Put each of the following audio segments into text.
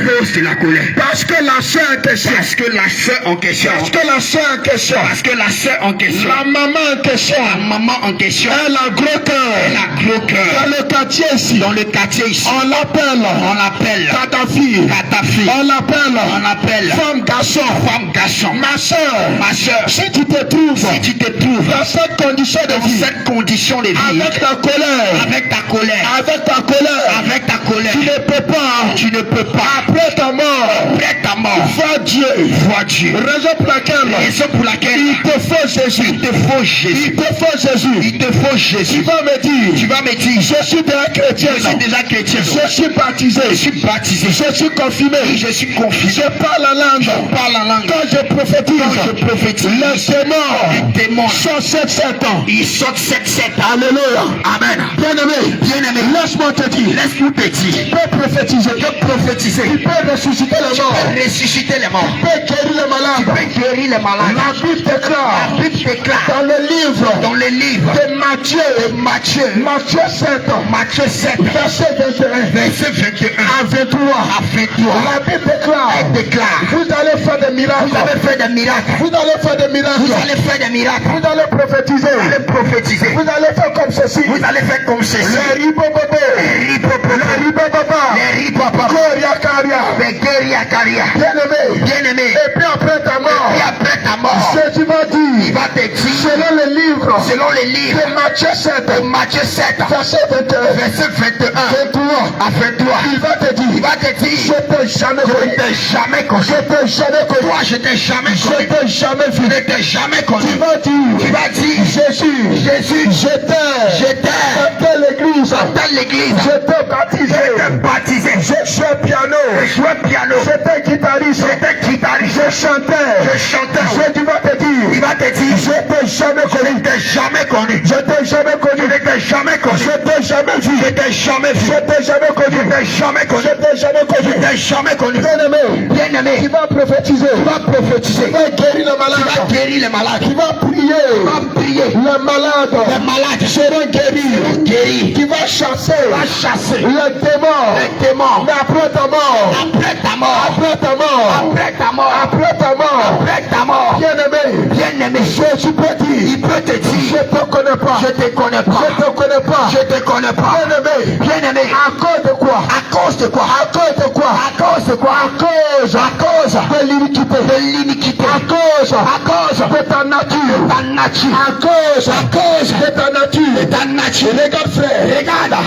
cause de la colère. Parce que la sœur en question. Parce que la sœur en question. Parce que la sœur en question. Parce que la sœur en question. La maman en question. La maman en question. Elle a gros cœur. Elle a gros cœur. Dans le quartier ici. Dans le quartier ici. On l'appelle. On l'appelle. Kadhafi. Kadhafi. On l'appelle. On l'appelle. Femme garçon. Femme garçon. Ma soeur. Ma soeur. Si tu te trouves. Si tu te trouves. Dans cette condition de Dans vie. cette condition de vie. Avec ta colère. Avec ta colère. Avec ta colère. Avec ta colère. Tu ne peux pas. Tu ne peux pas. Après ta mort. Après ta mort. Vois Dieu. Vois Dieu. Raison pour laquelle. Raison pour laquelle. Il te faut Jésus. Il te faut Jésus. Il te faut Jésus. Il te faut Jésus. Tu vas me dire. Tu vas me dire. Je suis déjà chrétien. Je suis déjà chrétien. Je suis baptisé. Je suis baptisé. Je suis confirmé. Je suis confirmé. Je parle la langue. Je parle la langue. Quand je prophétise. Quand je prophétise. Les démons. Sont 7 ans. Ils sortent 7. Alléluia. Amen. Bien-aimé. Bien-aimé. Laisse-moi te dire. Laisse-nous te dire. Tu peux prophétiser. Tu peux prophétiser. Tu peux ressusciter les morts. Tu peux ressusciter les morts. Tu peux guérir les malades. Tu peux guérir les malades. La Bible déclare. La Bible déclare. Dans le livre. Dans le livre. De Matthieu. Matthieu 7. Matthieu 7. Verset 21. Verset 21. À 23. À 23. La Bible déclare. Elle déclare. Vous allez faire des miracles. Vous allez faire des miracles. Vous allez faire des miracles. Vous allez faire des miracles. Vous allez prophétiser. Vous allez prophétiser. Vous allez faire comme ceci. Vous allez faire comme ceci. Les ribobobo. Les ribobobo. Les ribobaba. Les ribobobo. Koria karia. Les guéria caria. Bien-aimé. Bien-aimé. Et puis après ta mort. Et après ta mort. Jésus va dire. Il va te dire. Selon le livre. Selon les livres. De Matthieu 7. De Matthieu 7. Verset 21. Verset 21. 23. À 23. Il va te dire. Il va te dire. Je t'ai jamais connu. Je t'ai jamais connu. Je t'ai jamais connu. Toi, je t'ai jamais Je connu. t'ai jamais vu. Je t'ai jamais connu. Tu vas dire. Tu vas dire. Jésus. Jésus. J'étais. Dans l'église. Dans l'église. J'étais baptisé. J'étais baptisé. Je jouais piano. Je jouais piano. J'étais guitariste. J'étais guitariste. Je chantais. Je chantais. Jésus va te dire. Il va te dire. Je t'ai jamais connu. Je t'ai jamais connu. Je t'ai jamais connu. Je t'ai jamais connu. Je t'ai jamais vu. Je t'ai jamais vu. Je t'ai jamais connu. Je t'ai jamais connu. Je t'ai jamais connu. Je t'ai jamais connu. Bien-aimé. Bien-aimé. Tu vas prophétiser. Tu vas prophétiser. Tu vas guérir les malades. Tu vas guérir les malades. Tu vas prier. Tu vas prier. Les malades. Les malades seront guéris. Guéris. Tu vas chasser. Tu vas chasser les démons. les démons. Mais après ta mort. Après ta mort. Après ta mort. Après ta mort. Après ta mort. Après ta mort. Bien-aimé. Bien-aimé. Jésus peut dire. Il peut te dire. Je te connais pas. Je te connais pas. Je te connais pas. Je te connais pas. Bien-aimé. Bien-aimé. À cause de quoi? À cause de quoi? À cause de quoi? À cause de quoi? À cause de l'iniquité. De l'iniquité. À cause de ta nature. Ta nature. À cause de ta nature. De ta nature. Regarde frère.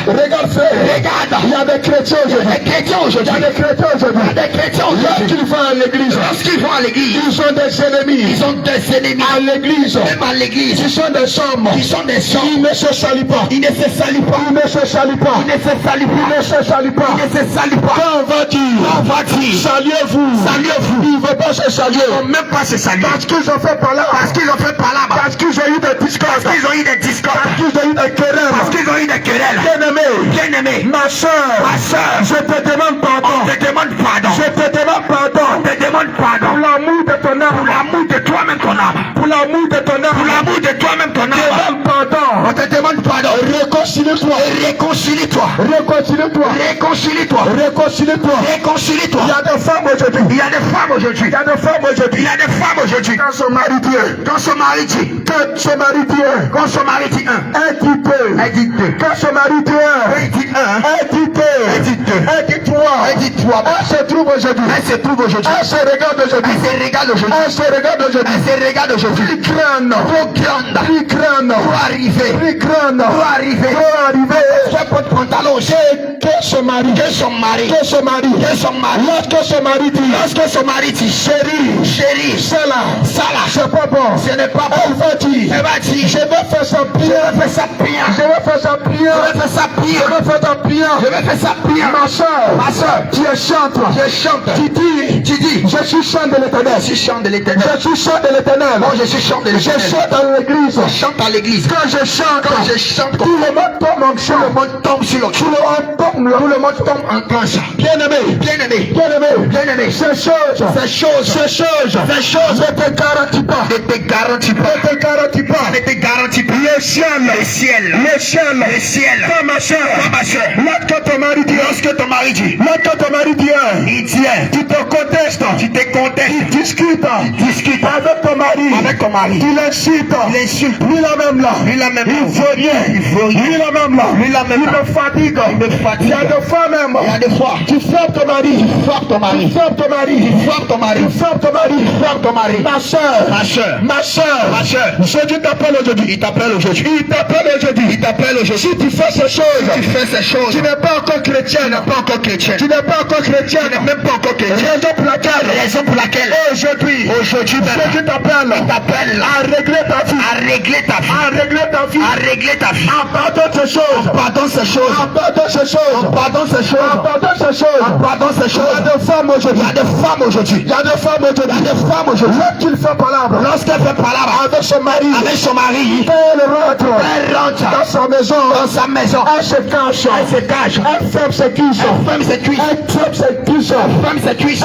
Regarde frère. Regarde. Il y a des chrétiens aujourd'hui. Les chrétiens aujourd'hui. Il y a des chrétiens aujourd'hui. Il y a des chrétiens aujourd'hui. Lorsqu'ils vont à l'église. Lorsqu'ils vont à l'église. Ils ont des ennemis. Ils ont des ennemis. À l'église. Même à l'église. Ils sont des hommes. Ils sont des hommes. Ils ne se salient pas. Ils ne se salient pas. Ils ne se salient pas. Ils ne se salient pas. Ils ne se salient pas. Ils ne se salient pas. Quand on va dire. On va dire. Saluez-vous. Saluez-vous. Ils ne veulent pas se saluer. Ils ne vont même pas se saluer. Parce qu'ils ont fait par là. Parce qu'ils ont fait par là-bas. Parce qu'ils ont eu des discordes. Parce qu'ils ont eu des discordes. Parce qu'ils ont eu des querelles. Parce qu'ils ont eu des querelles. Bien-aimé. Bien-aimé. Ma soeur. Ma soeur. Je te demande pardon. On te demande pardon. Je te demande pardon. On te demande pardon. Pour l'amour de ton âme. Pour l'amour de toi-même ton âme. Pour l'amour de ton âme. Pour l'amour de toi-même ton âme. Demande pardon. On te demande pardon. Réconcilie-toi. Réconcilie-toi. Réconcilie-toi. Réconcilie-toi. Réconcilie-toi. Réconcilie-toi. Il y a des femmes aujourd'hui. Il y a des femmes aujourd'hui. Il y a des femmes aujourd'hui. Il y a des femmes aujourd'hui. Quand son mari dit. Quand son mari dit. Quand son mari dit. Quand son mari dit un. Elle dit deux. Elle dit deux. Quand son mari dit un. Elle dit un. Elle dit deux. Elle dit deux. Elle dit trois. Elle dit trois. Elle se trouve aujourd'hui. Elle se trouve aujourd'hui. Elle se regarde aujourd'hui. Elle se regarde aujourd'hui. Elle se regarde aujourd'hui. Elle se regarde aujourd'hui. Plus grande. Trop grande. Plus grande. Pour arriver. Plus grande. Pour arriver. Pour arriver. Soit pour pantalon. Que son mari. Que son mari. Que son mari. Que son mari. Lorsque son mari dit. Lorsque son mari dit. Chérie. Chérie. Ça là. Ça là. C'est pas bon. Ce n'est pas bon. Elle va dire. Elle va dire. Je vais faire ça bien. Je vais faire ça bien. Je vais faire ça bien. Je vais faire ça bien. Je vais faire ça bien. Je vais faire ça bien. Ma soeur. Ma soeur. Tu es chantre. Je chante. Tu dis. Tu dis. Je suis chant de l'éternel. Je suis chant de l'éternel. Je suis chant de l'éternel. Moi je suis chant de Je l'éternel. chante à l'église. Je chante à l'église. Quand je chante. Quand je chante. Tout le monde tombe en chant. Tout le monde tombe sur le Tout le monde tombe. Tout le monde tombe en planche. Bien-aimé. Bien-aimé. Bien-aimé. Bien-aimé. Bien-aimé. Ces choses. Ces choses. Ces choses. Ces choses. Ne te garantis pas. Ne te garantis pas. Ne te garantis pas. Ne te garantis pas. Le ciel. Le ciel. Le ciel. Le ciel. Toi, ma soeur. Toi, ma soeur. Lorsque ton mari dit. Lorsque ton mari dit. Lorsque ton mari dit. Il tient. Tu te contestes. Tu te contestes. Discute. Discute avec ton mari. Avec ton mari. Tu l'insultes. Il insulte. Lui la même là. Lui la même là. Il veut rien. Il veut rien. Lui la même là. Lui la même Il là. me fatigue. Il me fatigue. Il y a des fois même. Il y a des fois. Tu frappes ton mari. Tu frappes ton mari. Tu frappes ton mari. Tu frappes ton mari. Tu frappes ton mari. Tu frappes ton mari. Ma soeur. Ma soeur. Ma soeur. Ma soeur. Jésus t'appelle aujourd'hui. Il t'appelle aujourd'hui. Il t'appelle aujourd'hui. Il t'appelle aujourd'hui. Si tu fais ces choses. Si tu fais ces choses. Tu n'es pas encore chrétien. Tu n'es pas encore chrétien. Tu n'es pas encore chrétien. Tu n'es même pas encore chrétien. Raison pour laquelle. Raison pour laquelle. Aujourd'hui. Aujourd'hui même. Jésus t'appelle. Il t'appelle. À régler ta vie. À régler ta vie. À régler ta vie. À régler ta vie. En pardon ces choses. En pardon ces choses. En pardon ces choses. En pardon ces choses. En pardon ces choses. En pardon ces choses. Il y a des femmes aujourd'hui. Il y a des femmes aujourd'hui. Il y a des femmes aujourd'hui. Il y a des femmes aujourd'hui. Lorsqu'il fait palabre. Lorsqu'elle fait palabre avec son mari. Avec son mari. Elle rentre. Elle rentre. Dans sa maison. Dans sa maison. Elle se cache. Elle se cache. Elle ferme ses cuisses. Elle ferme ses cuisses. Elle ferme ses cuisses. Elle ferme ses cuisses.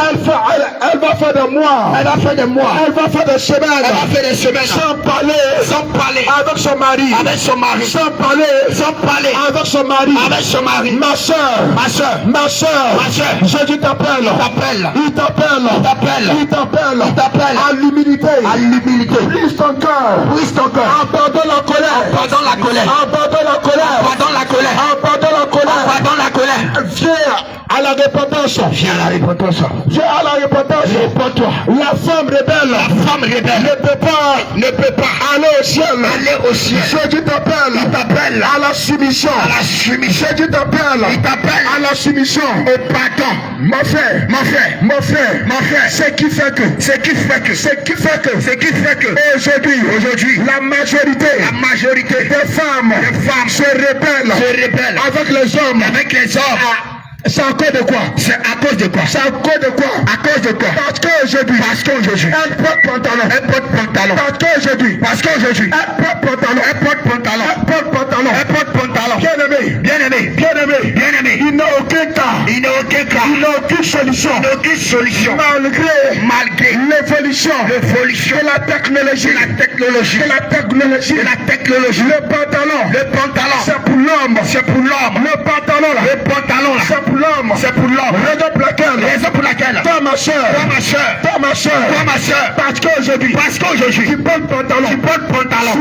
Elle va faire des mois. Elle va faire des mois. Elle va faire des semaines. Elle va faire des semaines. Sans parler. Sans parler. Avec son mari. Avec son mari. Sans parler. Sans parler. Avec son mari. Avec son mari. Ma soeur. Ma soeur. Ma soeur. Ma soeur. Jésus t'appelle. Il t'appelle. Il t'appelle. Il t'appelle. Il t'appelle. Il t'appelle. À l'humilité. À l'humilité. Brise ton cœur. Brise ton cœur. Abandonne la colère. Abandonne la colère. Abandonne la colère. Abandonne la colère. Abandonne la colère. Abandonne la colère. Viens à la repentance. Viens à la repentance. Viens à la repentance. Réponds-toi. La femme rebelle. La femme rebelle ne peut pas aller au ciel. Aller au ciel. Jésus t'appelle. Il t'appelle À la soumission. à la soumission. Jésus t'appelle. Il t'appelle À la soumission. au pardon. Mon frère. Mon frère. Mon frère. Mon frère. Ce qui fait que. Ce qui fait que. Ce qui fait que. Ce qui fait que. Aujourd'hui. La majorité. La majorité des femmes. Se rebellent. se rebelle Avec les hommes. avec les hommes. C'est à cause de quoi? C'est à cause de quoi? C'est à cause de quoi? À cause de quoi? Parce qu'aujourd'hui. Parce qu'aujourd'hui. Elle porte pantalon. Elle porte pantalon. Parce qu'aujourd'hui. Parce qu'aujourd'hui. Elle porte pantalon. Elle porte pantalon. Elle porte pantalon. Elle porte pantalon. Bien aimé. Bien aimé. Bien aimé. Bien aimé. Il n'a aucun cas. Il n'a aucun cas. Il n'a aucune solution. Il n'a aucune solution. Malgré L'évolution. de la technologie. la technologie. De la technologie. De la technologie. Le pantalon. Le pantalon. C'est pour l'homme. C'est pour l'homme. Le pantalon là. Le pantalon là. C'est pour l'homme. C'est pour l'homme. Raison pour laquelle. Raison pour laquelle. Toi ma soeur. Toi ma soeur. Toi ma soeur. Toi ma soeur. Parce qu'aujourd'hui. Parce qu'aujourd'hui. Tu portes pantalon. Tu portes pantalon.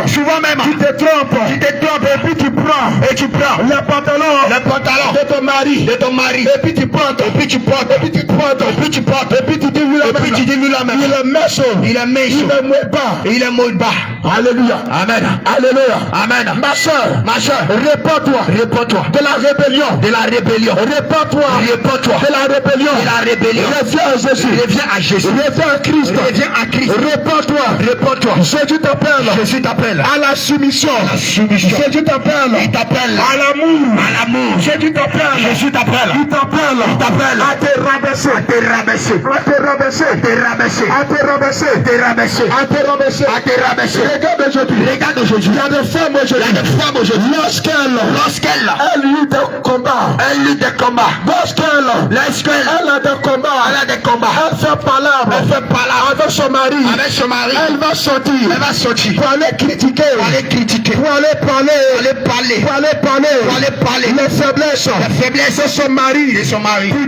Souvent même. Tu te trompes. Tu te trompes. Et puis tu prends. Et tu prends Le pantalon. le pantalon De ton mari. de ton mari. Et puis tu portes. Et puis tu portes. Et puis tu portes. Et puis tu portes. Et puis tu dis lui la Et puis tu dis lui la même. Il est méchant. Il est méchant. Il est mauvais bas. Il est mauvais bas. Alléluia. Amen. Alléluia. Amen. Ma soeur. Ma soeur. Réponds-toi. Réponds-toi De la rébellion. de la rébellion. Réponds-toi. Réponds-toi De la rébellion. de la rébellion. Reviens à Jésus. Reviens à Jésus. Reviens à Christ. Reviens à Christ. Réponds-toi. Réponds-toi. Jésus t'appelle. Jésus t'appelle À la soumission. à la soumission. Jésus t'appelle. Il t'appelle À l'amour. à l'amour. Jésus t'appelle. Jésus t'appelle Il t'appelle. Il t'appelle À te rabaisser. à te rabaisser. À te rabaisser. À te rabaisser. À te rabaisser. À te rabaisser. À te rabaisser. À te rabaisser. Regarde aujourd'hui. Regarde aujourd'hui. Il y a des femmes aujourd'hui. Il y a des femmes aujourd'hui. Lorsqu'elle Elle eut des combats. lutte des combats. Lorsqu'elle Elle a des combats. a des combats. Elle fait palabre. Elle fait palabre Avec son mari. avec son mari. Elle va sortir. Elle va sortir Pour aller critiquer. pour aller critiquer. Pour aller parler. Pour aller parler. Pour aller parler. Pour aller parler. Les faiblesses. La faiblesse de son mari. de son mari. Pour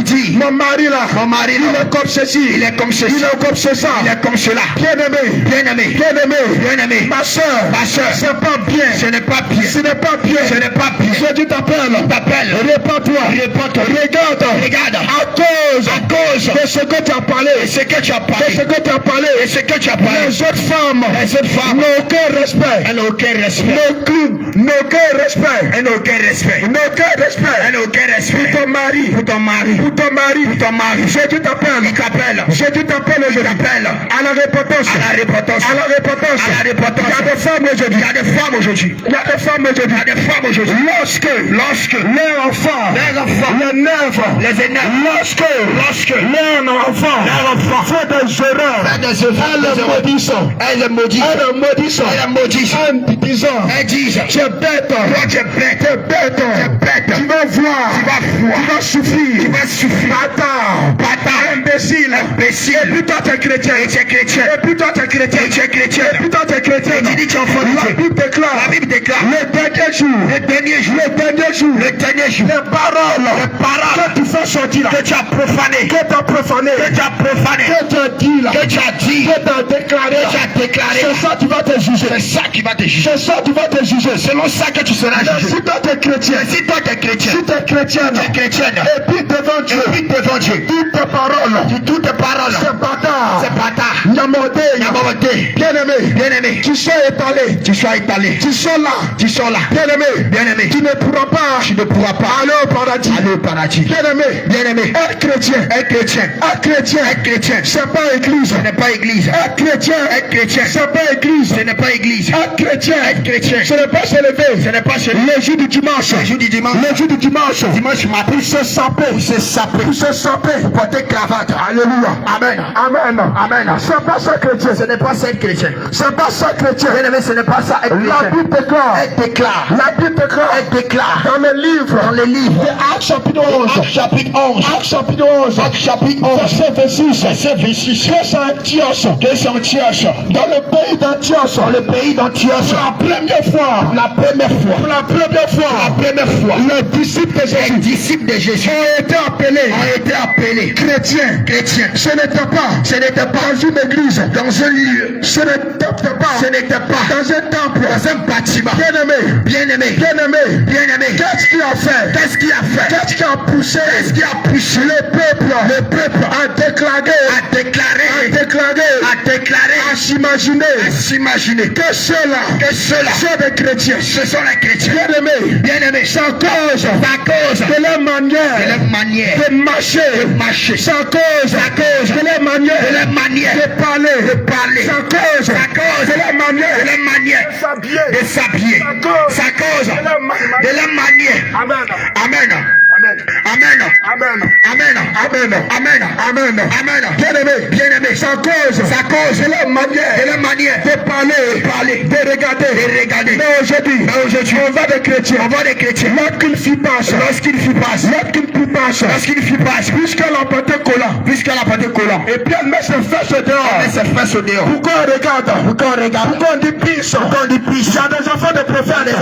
dire. Mon mari là. Mon mari Il là. est comme ceci. Il est comme ceci. Il est comme ceci. Il est comme cela. Bien aimé. Bien aimé. Bien aimé. Bien aimé. Ma soeur. Ma soeur. C'est pas bien. Ce n'est pas bien. Ce n'est pas bien. Ce n'est pas bien. Jésus t'appelle. T'appelle. Réponds-toi. Réponds-toi. Regarde. Regarde. À cause de ce que tu as parlé. Et ce que tu as De parlé. ce que tu as parlé. Et ce que tu as parlé. Les autres femmes. Les autres femmes. N'ont aucun respect. Elle n'a aucun respect. Nos clubs. N'ont aucun respect. Elle n'a aucun respect. N'ont aucun respect. Elle n'a aucun respect. Pour ton mari. Pour ton mari. Pour ton mari. Pour ton mari. Jésus t'appelle. Il t'appelle. Jésus t'appelle aujourd'hui. T'appelle. À la repentance. À la repentance. À la repentance. À la repentance. Il y a des femmes aujourd'hui. Il y a des femmes aujourd'hui. Il y a des femmes aujourd'hui. Il y a des femmes aujourd'hui. Lorsque les enfants, les enfants, les nerfs, les énerves, leur enfant fait des erreurs, elles le maudissent. elles le maudissent. En disant, Elles disent, tu es bête, toi tu es bête, tu es bête, tu vas voir, tu vas souffrir, bâtard, imbécile, et puis toi tu es chrétien, et puis toi tu es chrétien, et puis toi tu es chrétien. tu dis tu es enfant de La Dieu. Bible déclare, La Bible déclare, le dernier jour, les paroles que tu fais sortir là, que tu as profané, que tu as profané, que tu as dit là, que tu as dit, que tu as déclaré, c'est ça qui va te juger. c'est ça qui va te juger. C'est ça qui va te juger. Selon ça que tu seras Mais jugé. si toi tu es chrétien, Si toi tu es chrétien, si tu es chrétienne, tu es chrétienne, et puis devant Dieu, toutes tes paroles, toutes tes paroles, c'est bâtard, c'est bâtard, Yamodé, bien-aimé, bien-aimé, tu sois étalé, tu sois étalé, tu sois là, bien-aimé, tu ne pourras pas aller au paradis, bien-aimé, être chrétien, c'est pas église, ce n'est pas église, être chrétien, c'est pas église, ce n'est pas église, être chrétien, ce n'est pas se lever, ce n'est pas celui le jour du dimanche, dimanche matin, pour se saper, porter cravate, alléluia, amen, c'est pas ça chrétien, ce n'est pas ça être chrétien, c'est pas ça chrétien, bien-aimé, ce n'est pas ça être la chrétien, Bible déclare, elle déclare, dans le livre, de Actes chapitre 11, chapitre 11, verset 26, que c'est Antioche, dans le pays d'Antioche, dans le pays d'Antioche, pour la première fois, les disciples de Jésus ont été appelés chrétiens. Ce n'était pas dans une église, dans un lieu, ce n'était pas dans un temple, dans un bâtiment, bien-aimé, qu'est-ce qui a fait, qu'est-ce qui a poussé le peuple à déclarer, à s'imaginer que ceux-là sont des chrétiens, ce sont les chrétiens, bien-aimés, c'est à cause de leur manière de marcher, c'est à cause de leur manière de parler, c'est à cause de leur manière de s'habiller, c'est à cause de leur manière, amen, bien-aimé, c'est à cause de leur manière de parler, de regarder, mais aujourd'hui, on voit des chrétiens, lorsqu'il fit passe, puisque la porte collant, et puis elle met ses fesses dehors, pourquoi on regarde, pourquoi on dit pisse, il y a des enfants de prophètes,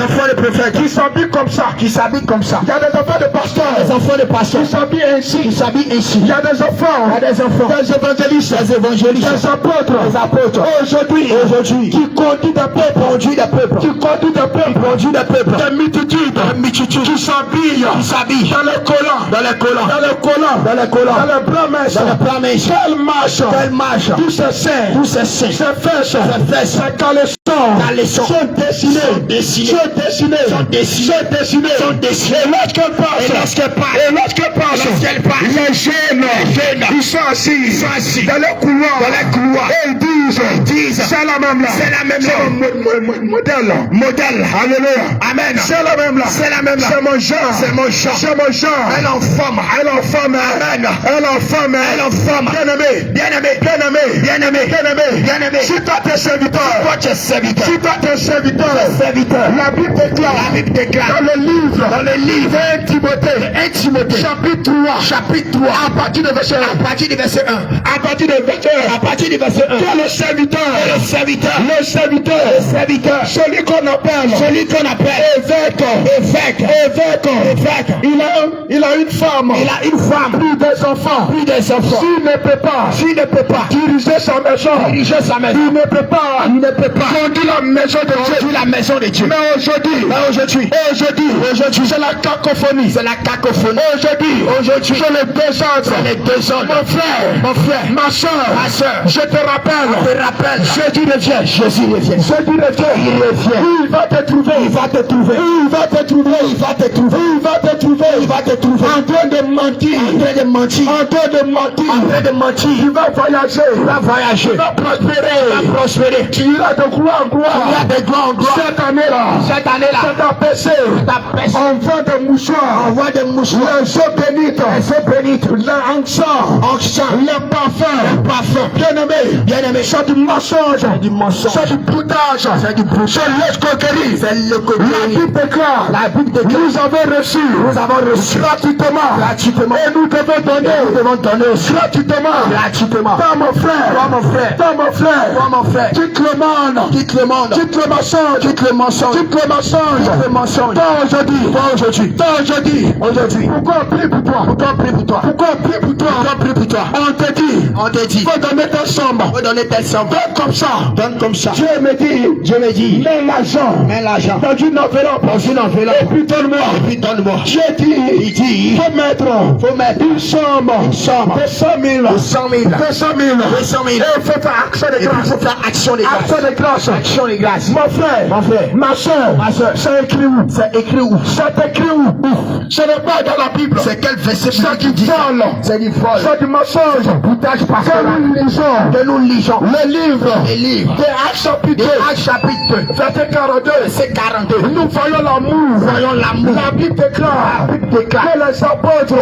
qui s'habillent comme ça, il y a des enfants de pasteurs, qui s'habillent ainsi, il y a des enfants, des évangélistes, des apôtres, aujourd'hui, qui conduisent des peuples, des multitudes, qui s'habillent dans les collants, dans les promesses, qu'elle marche, tous ces seins, ces fesses, ces caleçons sont dessinés, et lorsqu'elle passe, les jeunes, ils sont assis dans les couloirs, et ils disent, c'est la même là, modèle, alléluia, amen, c'est la même là, c'est mon genre, elle en femme, bien-aimé, si toi t'es serviteur, la Bible déclare dans le livre 1 Timothée, chapitre 3, à partir du verset 1, que le serviteur, celui qu'on appelle évêque, il a une femme, plus des enfants, s'il ne peut pas diriger sa maison, il ne peut pas conduire la maison de Dieu, mais aujourd'hui, c'est la cacophonie, aujourd'hui, c'est le désordre, mon frère, ma soeur, je te rappelle, Jésus revient, il va te trouver, en train de mentir, En train de mentir. Tu vas voyager. Tu vas prospérer. Tu iras de gloire en gloire. Cette année-là. C'est ta PC. Envoie des mouchoirs. Les eaux bénites. Les encens. Les parfums. Bien-aimé. C'est du mensonge. C'est du boutage. C'est l'escroquerie. La Bible déclare. Nous avons reçu gratuitement. Et nous devons donner gratuitement. Toi mon frère. Quitte le monde. Quitte le mensonge. Toi aujourd'hui. Pourquoi on prie pour toi? On te dit. Faut donner tes sommes. Donne comme ça. Dieu me dit. Mets l'argent. Dans une enveloppe. Et puis donne-moi. Dieu dit. Faut mettre une somme. De 100 000. Et il faut faire action de grâce. Mon frère. Ma soeur. C'est écrit où? Ce n'est pas dans la Bible. C'est quel verset qui dit? C'est du vol. C'est du mensonge. Boutage pastoral. Que nous lisons. Le livre. Des Actes chapitre 2. Verset 42. C'est 42. Nous voyons l'amour. La Bible déclare que les apôtres,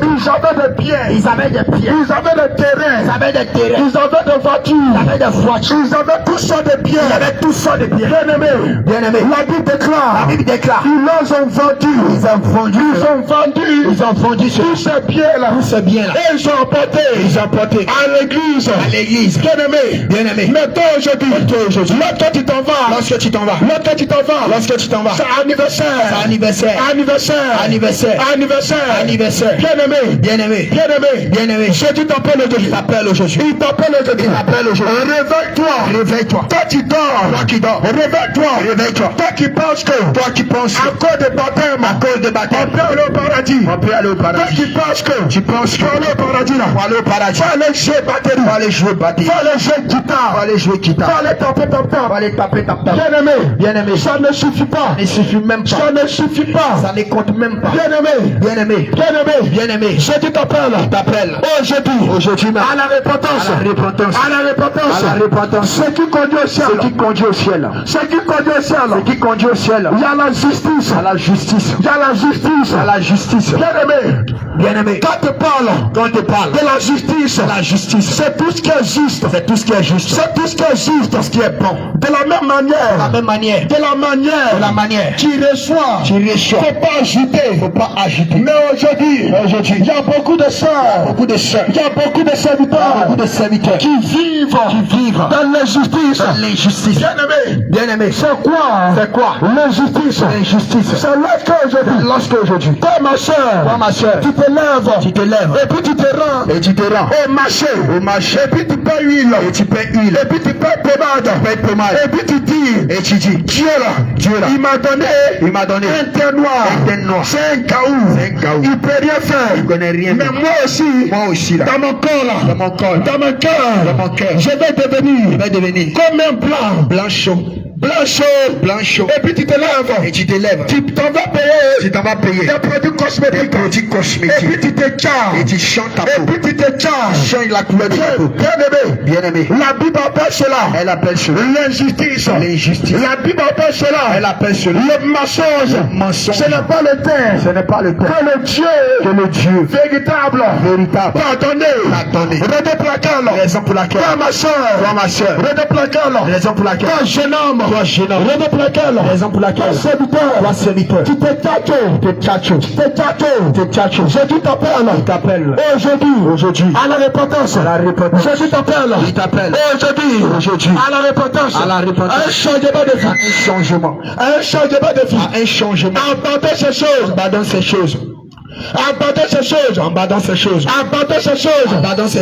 ils avaient des biens. Ils avaient des terrains. Ils avaient des voitures. Ils avaient tout ça de biens. Bien-aimé. La Bible déclare. Ils ont vendu tous ces biens-là. Et ils ont apporté à l'église. Bien-aimé. Mais toi aujourd'hui, lorsque tu t'en vas, c'est anniversaire. Bien-aimé. Jésus t'appelle aujourd'hui. Il t'appelle aujourd'hui. Réveille-toi. Toi qui dors. Réveille-toi. Toi qui penses à cause de baptême. On peut aller au paradis. Toi qui penses que tu aller au paradis là. Faut aller jouer batterie. Faut aller jouer guitare. Faut aller taper. Bien-aimé. Ça ne suffit pas. Ça ne suffit pas. Ça ne compte même pas. Bien-aimé. Jésus t'appelle. Aujourd'hui même. À la repentance. Ce qui conduit au ciel. Il y a la justice. Il y a la justice. Bien-aimé. Quand tu parles de la justice, c'est tout ce qui est juste. C'est tout ce qui est bon. De la même manière. Tu reçois. Faut pas agiter. Mais aujourd'hui, il y a beaucoup de sœurs. Il y a beaucoup de serviteurs. Qui vivent dans l'injustice. Bien-aimé. C'est quoi? L'injustice. C'est lorsque aujourd'hui. Toi ma soeur. Tu te lèves. Et puis tu te rends. Au marché. Et puis tu payes huile. Et tu payes pommade. Et puis tu dis. Dieu là. Il m'a donné un terre noir. C'est un caout. Il peut rien faire. Il connaît rien. Mais moi aussi là. Dans mon cœur. Je vais devenir comme un blanc chaud. Et puis tu te lèves. Tu t'en vas payer. Des produits cosmétiques. Et puis tu te charges. Et tu chantes ta peau. Et puis tu te charges. Change la couleur de ta peau. Bien-aimé. La Bible appelle cela. Elle appelle cela l'injustice. La Bible appelle cela. Elle appelle cela le mensonge. Ce n'est pas le terre. Que le Dieu. Véritable. Pardonnez. Raison pour laquelle. Toi ma soeur. Raison pour laquelle. Toi jeune homme. Raison pour laquelle. Serviteur. Tu t'es tâché. Jésus t'appelle. Aujourd'hui. À la repentance. Jésus t'appelle. Aujourd'hui. À la repentance. Un changement de vie. Un changement. Abandonne ces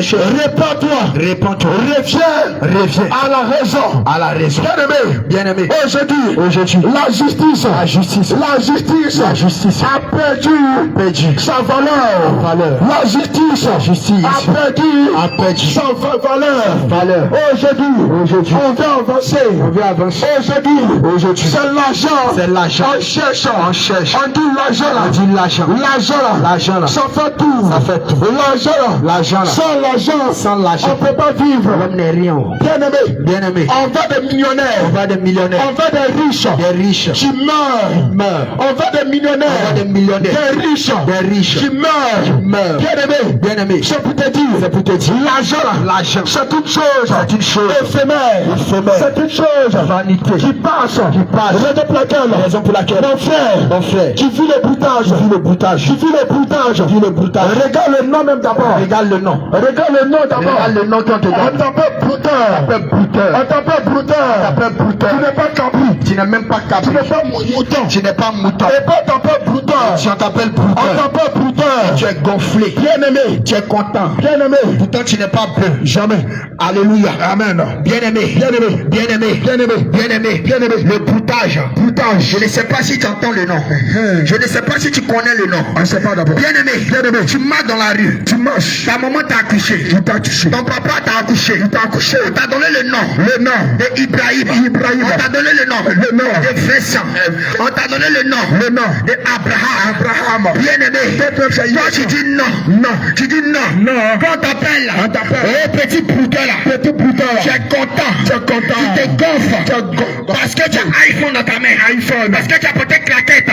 choses. Répands-toi. Reviens à la raison. Bien-aimé. Aujourd'hui. La justice a perdu sa valeur. La justice a perdu sa valeur. Aujourd'hui. On veut avancer. Aujourd'hui. C'est l'argent. On cherche. On dit l'argent là. là, ça fait tout. L'argent, sans l'argent, on peut pas vivre. L'homme n'est rien. Bien aimé, on va des millionnaires, on va des riches, qui meurent. On va des millionnaires, des riches, qui meurent. Bien aimé, c'est pour te dire, l'argent, c'est toute chose, éphémère, c'est toute chose, vanité, qui passe, raison pour laquelle, mon frère, qui vit le boutage, regarde le nom même d'abord, regarde le nom quand tu regardes. On t'appelle brouteur, tu n'es pas cabri, tu n'es même pas cabri, tu n'es pas mouton, et pas t'appelle brouteur, si on t'appelle brouteur, tu es gonflé, bien aimé, tu es content, bien aimé, pourtant tu n'es pas bleu, jamais, alléluia, amen, bien aimé, le broutage, je ne sais pas si tu entends le nom, je ne sais pas si tu connais le nom, on ne sait pas d'abord, bien aimé, tu marches dans la rue, ta maman t'a accouché, ton papa t'a accouché, on t'a donné le nom de Ibrahim, on t'a donné le nom de Vincent, on t'a donné le nom de Abraham, bien aimé, toi tu dis non, quand on t'appelle, petit brouteur là, tu es content, tu te gonfles, parce que tu as iPhone dans ta main, parce que tu as peut-être claquette,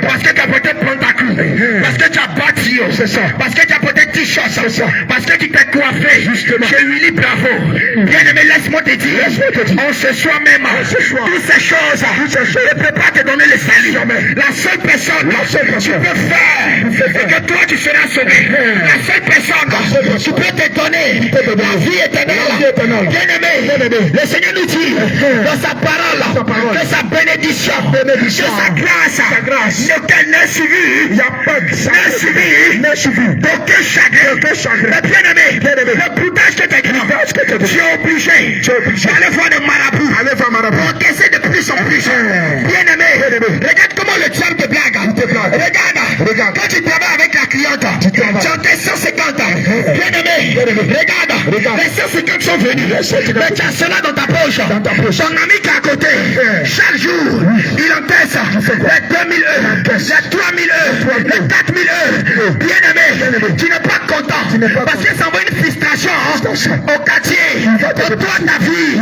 parce que tu as peut-être pantacule, parce que tu as bâti, parce que tu as peut-être t-shirt, parce que tu t'es coiffé, chez Willy Bravo. Bien aimé, laisse-moi te dire, on se soit même, toutes ces choses ne peuvent pas te donner le salut. La seule personne tu peux faire, et que toi tu seras sauvé. La seule personne tu peux te donner la vie éternelle. Bien aimé, le Seigneur nous dit dans sa parole que sa bénédiction, que sa grâce, lequel n'est suivi, n'est suivi d'aucun chagrin. Mais bien aimé, le broutage que tu es grand, tu es obligé d'aller voir des marabouts pour encaisser de plus en plus. Bien aimé, regarde comment le diable te blague. Regarde, quand tu travailles avec la cliente, tu encaisses 150. Bien aimé, regarde, les 150 sont venus, mais tu as cela dans ta poche. Ton ami qui est à côté, chaque jour, il encaisse les 2000 euros, les 3000 euros, les 4000 euros. Bien aimé, tu n'es pas content, parce que ça envoie une frustration au quartier, pour toi ta vie.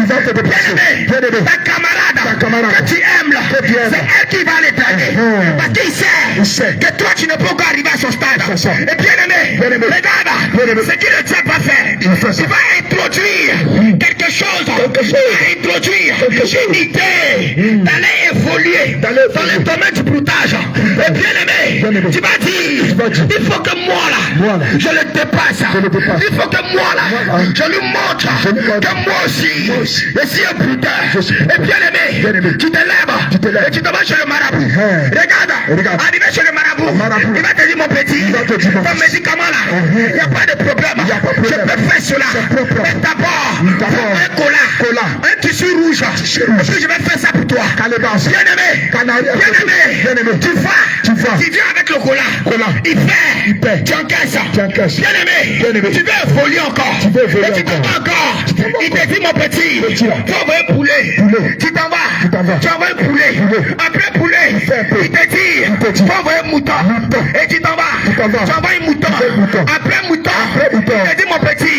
Bien aimé, ta camarade que tu aimes là, c'est elle qui va les draguer, parce qu'il sait que toi tu ne peux pas arriver à son stade. Et bien aimé, regarde ce que le diable va faire. Il va introduire quelque chose, introduire une idée d'aller évoluer dans le domaine du broutage. Et bien aimé, tu vas dire, il faut que moi là, je le dépasse. Il faut que moi là, je lui montre que moi aussi, je suis un brouteur. Et bien aimé, tu te lèves et tu te vas chez le marabout. Regarde, arrivé chez le marabout, il va te dire mon petit, ton médicament là, il n'y a pas de problème, je peux faire cela. Mais d'abord, un cola, un tissu rouge, parce que je vais faire ça pour toi. Bien aimé, tu viens avec le cola, il fait, tu encaisses. Bien aimé, tu veux évoluer encore, et tu t'en vas encore. Il te dit mon petit, tu envoies un poulet, tu t'en vas, tu envoies un poulet, après poulet, il te dit, tu envoies un mouton, et tu t'en vas, tu envoies un mouton, après mouton, il te dit mon petit,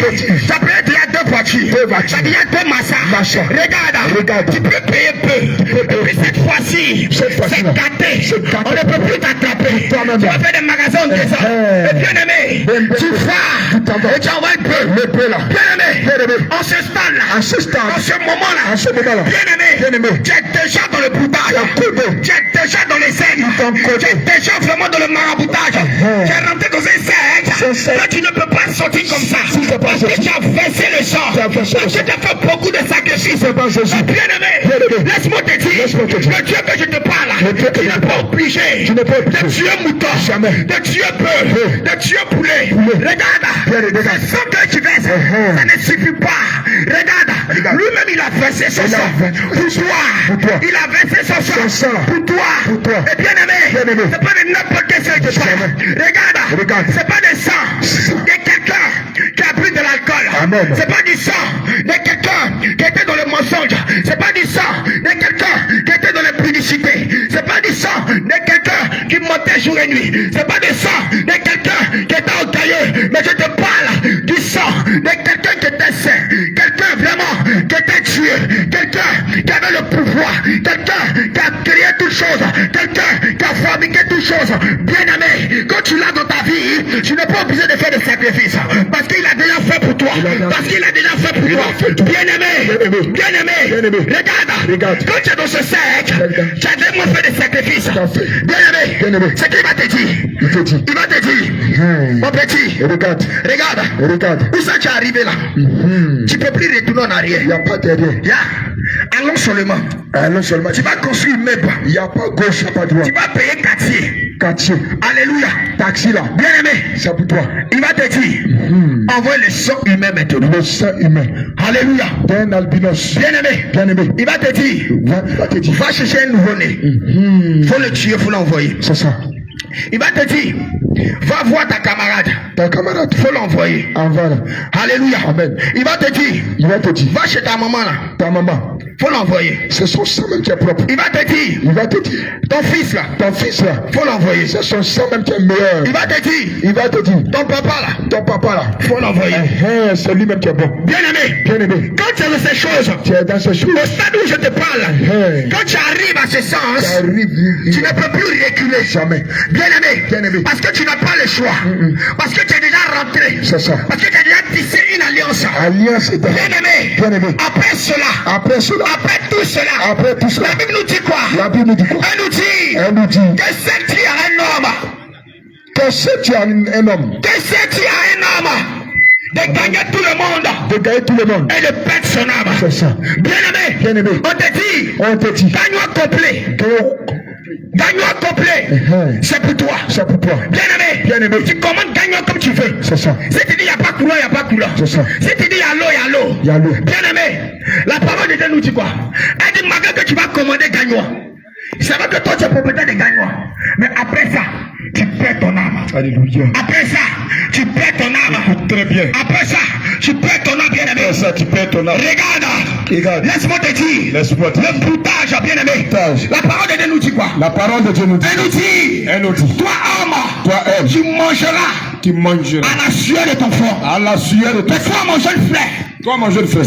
ça peut être il y a deux voitures, il y a deux massas. Regarde, tu peux payer peu, et puis cette fois-ci, c'est gâté, on ne peut plus t'attraper, tu vas faire des magasins de ça, et bien aimé, tu vas, et tu envoies un peu là, bien aimé, en ce stade-là, en ce moment-là, bien aimé, tu es déjà dans le broutage, tu es déjà dans les scènes, tu es déjà vraiment dans le maraboutage, tu es rentré dans un cercle, là tu ne peux pas sortir comme ça, parce que tu as versé le sang, parce que tu as fait beaucoup de sacrifices. Bien aimé, laisse-moi te dire, le Dieu que je te parle, tu n'es pas obligé de tuer mouton, de tuer bœuf, de tuer poulet. Regarde, c'est ça que tu verses, ça ne suffit pas. Regarde, lui-même il a versé son sang pour toi, il a versé son sang pour toi. Et bien aimé, c'est pas de n'importe quel sang que tu parles. Regarde, c'est pas des sang de quelqu'un qui a pris de l'alcool, c'est pas du sang de quelqu'un qui était dans le mensonge, c'est pas du sang de quelqu'un qui était dans l'impudicité, c'est pas du sang de quelqu'un qui montait jour et nuit. C'est pas du sang de quelqu'un qui était orgueilleux, mais je te parle du sang de quelqu'un qui était saint, quelqu'un vraiment qui était Dieu, quelqu'un qui avait le pouvoir, quelqu'un qui a créé toutes choses, quelqu'un qui a fabriqué toutes choses. Bien-aimé, quand tu l'as dans ta vie, tu n'es pas obligé de faire des sacrifices, parce qu'il a déjà fait pour toi, parce qu'il a déjà fait pour toi. Bien-aimé, bien-aimé, regarde, quand tu es dans ce cercle, tu as déjà fait des sacrifices. Bien-aimé, ce qu'il va te dire, il va te dire, mon petit, regarde, où ça tu es arrivé là? Tu ne peux plus retourner en arrière. Il n'y a pas derrière. Allons seulement. Tu vas construire une meuble. Il n'y a pas gauche, il n'y a pas droite. Tu vas payer quartier. Alléluia. Taxi là. Bien-aimé, c'est pour toi. Il va te dire, envoie le sang humain maintenant. Le sang humain. Alléluia. D'un albinos. Bien-aimé, il va te dire, va chercher un nouveau-né. Faut le tuer, faut l'envoyer. C'est ça. Il va te dire, va voir ta camarade. Faut l'envoyer. Envoie. Alléluia. Amen. Il va te dire, va chez ta maman là. Ta maman. Faut l'envoyer. C'est son sang même qui est propre. Il va te dire, ton fils là. Faut l'envoyer. C'est son sang même qui est meilleur. Il va te dire, ton papa là. Faut l'envoyer. C'est lui même qui est bon. Bien-aimé. Quand tu es dans ces choses, tu es dans ces choses. Au stade où je te parle, quand tu arrives à ce sens, tu ne peux plus reculer. Jamais. Bien-aimé. Parce que tu n'as pas le choix. Parce que tu es déjà rentré. C'est ça. Parce que tu as déjà tissé une alliance. Alliance est bien-aimé. Après tout cela, la Bible nous dit quoi? Elle nous dit que c'est tu as un homme. Que c'est tu as un homme. De gagner tout le monde. Et de perdre son âme. C'est ça. Bien-aimé. On te dit. Gagnant complet. C'est pour toi. Bien-aimé. Tu commandes gagnant comme tu veux. C'est ça. Si tu dis il n'y a pas couleur, C'est ça. Si tu dis il y a l'eau. Bien-aimé. La parole de Dieu nous dit quoi? Elle dit malgré que tu vas commander gagnant. C'est vrai que toi tu es propriétaire de gagnant. Mais après ça, tu perds ton âme. Alléluia. Après ça, tu perds ton âme. Très bien. Après ça, tu perds ton âme, bien-aimé. Après ça, tu perds ton âme. Regarde. Laisse-moi te dire. Le broutage, bien-aimé. La parole de Dieu nous dit quoi? La parole de Dieu nous dit. Elle nous dit. Toi, homme. Tu mangeras. À la sueur de ton front. Mais toi, mon jeune frère.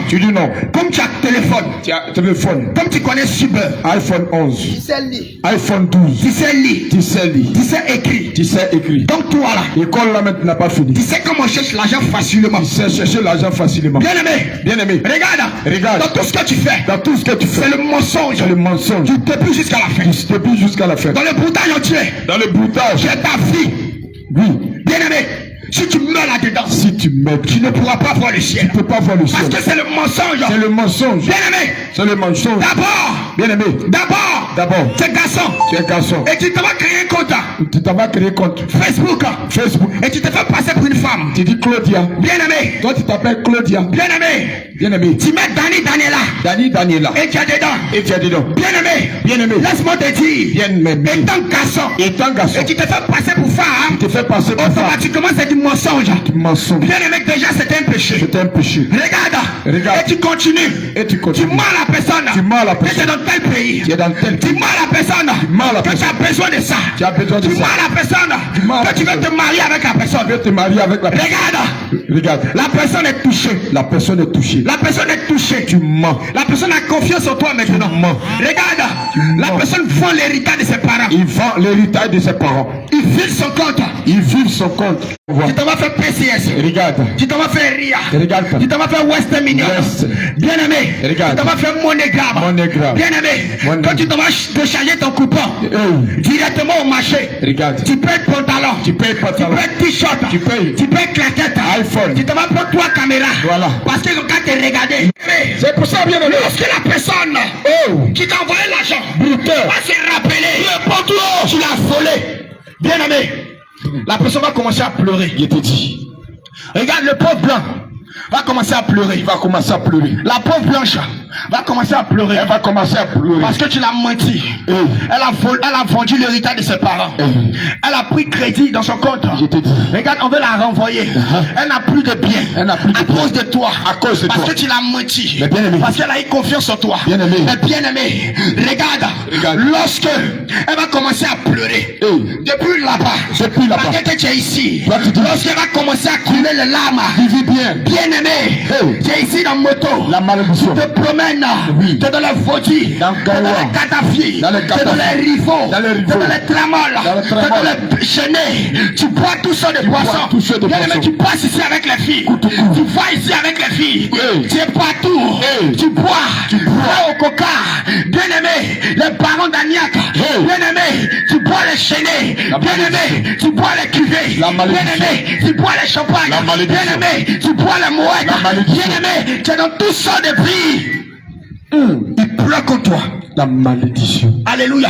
Tu dis non. Comme tu as téléphone. Comme tu connais Super. iPhone 11. Tu sais lire. iPhone 12. Tu sais lire. Tu sais écrire. Donc toi là. L'école là maintenant n'a pas fini. Tu sais comment on cherche l'argent facilement. Bien-aimé. Regarde. Dans tout ce que tu fais. C'est le mensonge. Tu t'épuises jusqu'à la fin. Dans le broutage entier. C'est ta vie. Oui. Bien-aimé. Si tu meurs là-dedans, tu ne pourras pas voir le ciel. Tu peux pas voir le ciel. Parce que c'est le mensonge. Bien-aimé. C'est le mensonge. D'abord. Tu es garçon. Et tu t'as créé un compte. Facebook. Et tu te fais passer pour une femme. Tu dis Claudia. Bien-aimé. Toi tu t'appelles Claudia. Bien-aimé. Tu mets Daniela. Et tu as dedans. Bien-aimé. Laisse-moi te dire. Étant garçon. Et tu te fais passer pour femme. Automatiquement c'est du mensonge. Bien-aimé, déjà c'est un péché. Regarde. Et tu continues. Tu mens à la personne. Tu es dans tel pays. Tu mens à la personne. Que tu as besoin de ça. Tu mens à la personne. Que tu veux te marier avec la personne. Regarde. La personne est touchée. Tu mens. La personne a confiance en toi maintenant. Regarde. La personne vend l'héritage de ses parents. Il vide son compte. Tu t'en vas faire PCS. Tu t'en vas faire RIA. Tu t'en vas faire Western Union. Bien-aimé. Tu t'en vas faire MoneyGram. Bien-aimé. Quand tu t'en vas te charger ton coupon directement au marché. Tu payes pantalon. Tu payes t-shirt. Tu payes claquette. iPhone. Tu t'en vas prendre 3 caméras. Voilà. Parce qu'ils ont qu'à te regarder. C'est pour ça, bien-aimé. Lorsque la personne qui t'a envoyé l'argent va se rappeler. Tu l'as volé. Bien-aimé. La personne va commencer à pleurer. Il te dit. Regarde, le pauvre blanc va commencer à pleurer. Il va commencer à pleurer. La pauvre blanche va commencer à pleurer. Elle va commencer à pleurer. Parce que tu l'as menti. Elle a vendu l'héritage de ses parents. Elle a pris crédit dans son compte. Je te dis. Regarde, on veut la renvoyer. Elle n'a plus de bien. Elle n'a plus de à bien. cause de toi. À cause de parce toi. Que tu l'as menti. Mais bien aimé. Parce qu'elle a eu confiance en toi. Bien aimé. Mais bien aimé. Regarde. Lorsque elle va commencer à pleurer. Depuis là-bas. Parce que tu es ici. Lorsqu'elle va commencer à couler les larmes. Vivis bien. Bien aimé. Tu es ici dans moto. La malédiction. Tu te promènes. Tu es dans les Vaudis. Tu es dans les Gaddafi. Tu es dans les Rivaux. Tu es dans les Tramoles. Tu es dans les Chenets. Tu bois tout ça de poisson. Bien aimé, tu passes ici avec les filles. Tu vas ici avec les filles. Tu es partout. Tu bois au coca. Bien aimé, les barons d'Agnac. Bien aimé, tu bois les Chenets. Bien aimé, tu bois les cuvées. Bien aimé, tu bois les champagnes. Bien aimé, tu bois les mouettes. Bien aimé, tu es dans tout ça de vie. Il pleut contre toi. La malédiction. Alléluia.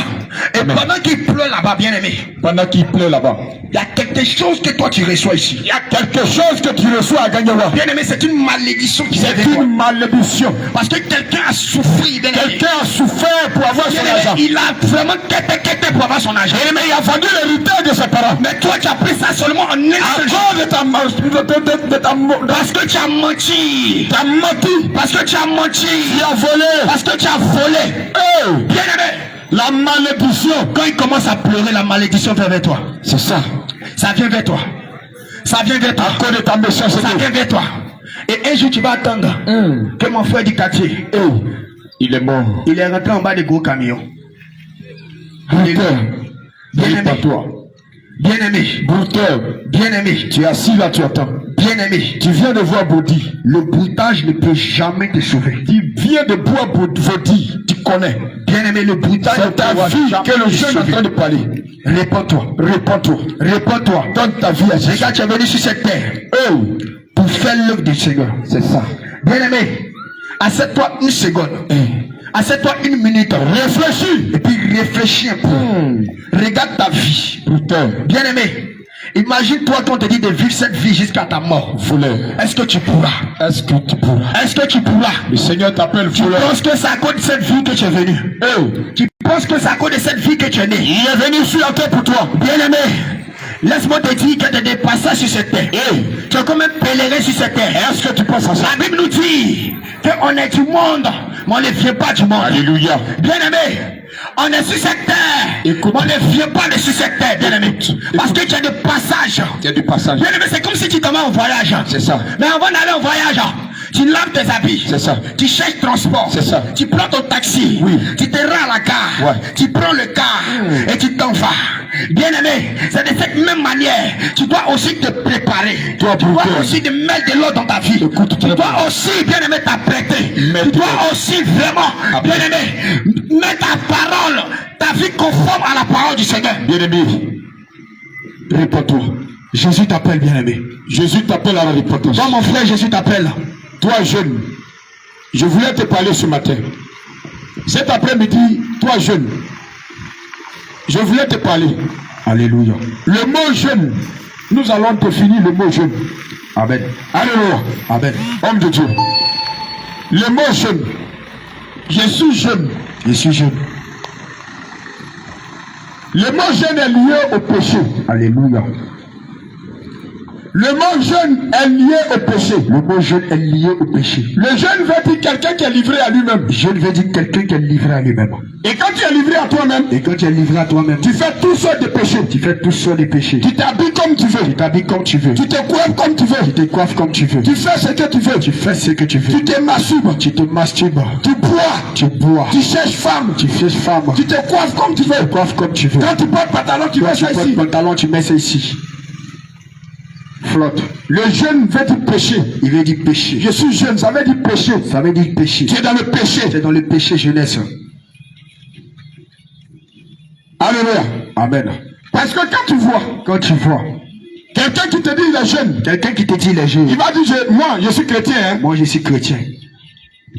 Et Amen. pendant qu'il pleut là-bas, bien aimé. Pendant qu'il pleut là-bas. Il y a quelque chose que toi tu reçois ici. Il y a quelque chose que tu reçois à Gagnawa. Bien aimé, c'est une malédiction qui s'est C'est une malédiction. Parce que quelqu'un a souffert, bien aimé. Quelqu'un a souffert pour avoir Bien son aimé, argent. il a vraiment quêté pour avoir son argent. Bien aimé, il a vendu l'héritage de ses parents. Mais toi tu as pris ça seulement en un À seul jour. cause de ta Parce que tu as menti. t'as menti. Parce que tu as menti. Tu as volé. Parce que tu as volé. Bien aimé. La malédiction. Quand il commence à pleurer, la malédiction vient vers toi. C'est ça. Ça vient vers toi. Ça vient vers toi. À cause de ta méchanceté. Ça vient vers toi. Et un jour tu vas attendre que mon frère du quartier, Il est mort. il est rentré en bas des gros camions. Bruteur. Bien Vive aimé. pas toi. Bien aimé. Bruteur. Bien aimé. Tu es assis là, tu attends. Bien aimé. Tu viens de voir Bodi. Le broutage ne peut jamais te sauver. Tu viens de boire Bodi. Tu connais. Bien aimé, le broutage ne C'est ta pourra vie jamais que le te jeune est en sauver. train de parler. Réponds-toi. Réponds-toi. Réponds-toi. Donne ta vie à Jésus. Regarde, tu es venu sur cette terre pour faire l'œuvre du Seigneur. C'est ça. Bien aimé, assieds-toi une seconde. Assieds-toi une minute. Réfléchis. Et puis réfléchis un peu. Regarde ta vie. Bruteur. Bien aimé, imagine-toi qu'on te dit de vivre cette vie jusqu'à ta mort. Voleur. Est-ce que tu pourras? Est-ce que tu pourras? Est-ce que tu pourras? Le Seigneur t'appelle Tu voleur. penses que c'est à cause de cette vie que tu es venu? Tu penses que c'est à cause de cette vie que tu es né? Il est venu sur la terre pour toi. Bien aimé, laisse-moi te dire que tu as des passages sur cette terre. Tu es comme un pèlerin sur cette terre. Est-ce que tu penses à ça? La Bible nous dit qu'on est du monde, mais on ne vient pas du monde. Alléluia. Bien aimé, on est sur cette terre, Écoute. mais on ne vient pas de sur cette terre, bien aimé. Parce que tu as des passages. Il y a du passage. Bien aimé, c'est comme si tu t'en vas en voyage. C'est ça. Mais avant d'aller en voyage, tu laves tes habits. C'est ça. Tu cherches transport. C'est ça. Tu prends ton taxi. Oui. Tu te rends à la gare. Ouais. Tu prends le car et tu t'en vas. Bien aimé, c'est de cette même manière. Tu dois aussi te préparer. Toi, tu dois bruteur. aussi te mettre de l'eau dans ta vie. Écoute, tu dois aussi, bien aimé, t'apprêter. Mettre Tu dois de- aussi vraiment, bien aimé, mettre ta parole, ta vie conforme à la parole du Seigneur. Bien-aimé, réponds-toi. Jésus t'appelle, bien aimé. Jésus t'appelle à la repentance. Toi, mon frère, Jésus t'appelle. Toi, jeune, je voulais te parler ce matin. Cet après-midi, toi, jeune, je voulais te parler. Alléluia. Le mot jeune, nous allons définir le mot jeune. Amen. Alléluia. Amen. Homme de Dieu. Le mot jeune. Je suis jeune. Je suis jeune. Le mot jeune est lié au péché. Alléluia. Le mot jeune est lié au péché. Le mot jeune est lié au péché. Le jeune veut dire quelqu'un qui est livré à lui-même. Jeune veut dire quelqu'un qui est livré à lui-même. Et quand tu es livré à toi-même, Et quand tu es livré à toi-même, tu fais tout sortes de péchés. tu fais tout ça des péchés. Tu t'habilles comme tu veux. Tu t'habilles comme tu veux. Tu te coiffes comme tu Tu veux. te coiffes comme tu veux. Tu fais ce que tu veux. Tu fais ce que tu veux. Tu te masturbes. Tu te masturbes. Tu bois. Tu bois. Tu cherches femme. Tu fais femme. Tu te coiffes comme tu Tu te veux. coiffes comme tu veux. Quand tu portes pantalon, tu Quand mets tu ça portes ici. pantalon, tu mets ça ici. Flotte. Le jeune veut dire péché. Il veut dire péché. Je suis jeune, ça veut dire péché. Ça veut dire péché. Tu es dans le péché. C'est dans le péché jeunesse. Alléluia. Amen. Parce que quand tu vois Quand tu vois quelqu'un qui te dit il est jeune, quelqu'un qui te dit les jours, il va dire moi je suis chrétien, hein, moi je suis chrétien.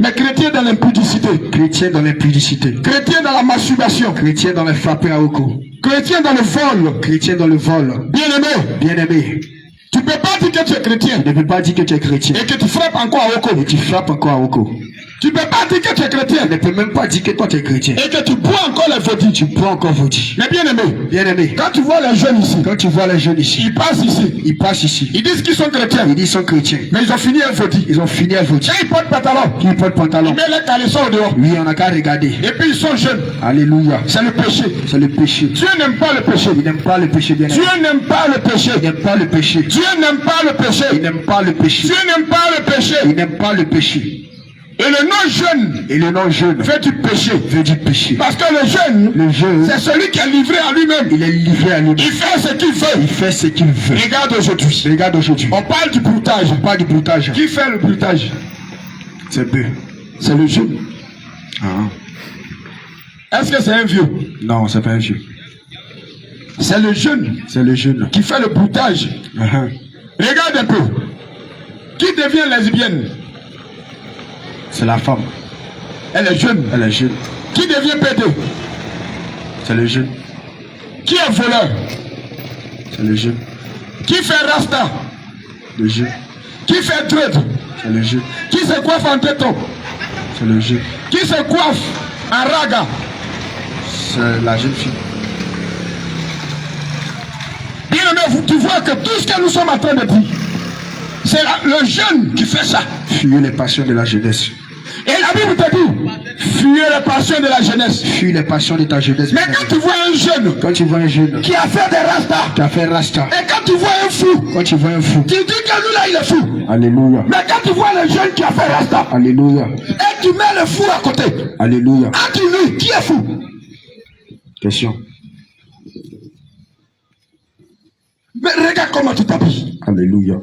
mais chrétien dans l'impudicité, Chrétien dans l'impudicité. chrétien dans la masturbation, Chrétien dans les frappes à Oko. chrétien dans le vol. Chrétien dans le vol. Bien aimé, Bien aimé, tu ne peux pas dire que tu es chrétien tu ne peux pas dire que tu es chrétien et que tu frappes encore à Oko. et tu frappes encore à Oko. Tu ne peux pas dire que tu es chrétien. Tu ne peux même pas dire que toi tu es chrétien. Et que tu bois encore les vaudis. Tu bois encore vaudis. Mais bien aimé. Bien aimé. Quand tu vois les jeunes ici. Quand tu vois les jeunes ici. Ils passent ici. Ils passent ici. Ils disent qu'ils sont chrétiens. Ils disent qu'ils sont chrétiens. Mais ils ont fini un vaudis. Ils ont fini un vaudis. Et ils portent pantalon. Ils portent pantalon. Ils mettent les caleçons au dehors. Oui, on n'a qu'à regarder. Et puis ils sont jeunes. Alléluia. C'est le péché. C'est le péché. Dieu n'aime pas le péché. Il n'aime pas le péché, bien aimé. Dieu n'aime pas le péché. Il n'aime pas le péché. Dieu n'aime pas le péché. Il n'aime pas le péché. Dieu n'aime pas le péché. Il n'aime pas le péché. Et le non-jeune. Et le non-jeune fait du péché. Veut du péché. Parce que le jeune, c'est celui qui est livré à lui-même. Il est livré à lui-même. Il fait ce qu'il veut. Il fait ce qu'il veut. Regarde aujourd'hui. Regarde aujourd'hui. On parle du broutage. On parle du broutage. Qui fait le broutage? C'est peu. C'est le jeune. Ah. Est-ce que c'est un vieux? Non, c'est pas un vieux. C'est le jeune. C'est le jeune qui fait le broutage. Regarde un peu. Qui devient lesbienne? C'est la femme. Elle est jeune. Elle est jeune. Qui devient pédé? C'est le jeune. Qui est voleur? C'est le jeune. Qui fait rasta? Le jeune. Qui fait dread? C'est le jeune. Qui se coiffe en téton? C'est le jeune. Qui se coiffe en raga? C'est la jeune fille. Bien aimé, tu vois que tout ce que nous sommes en train de dire, c'est le jeune qui fait ça. Fuyez les passions de la jeunesse. Et la Bible te dit, fuyez les passions de la jeunesse. Fuis les passions de ta jeunesse. Mais quand tu vois un jeune, qui a fait des rastas, et quand tu vois un fou, tu dis que lui là il est fou. Alléluia. Mais quand tu vois le jeune qui a fait rasta, alléluia, et tu mets le fou à côté, alléluia, entre lui, qui est fou? Question. Mais regarde comment tu t'habilles. Alléluia.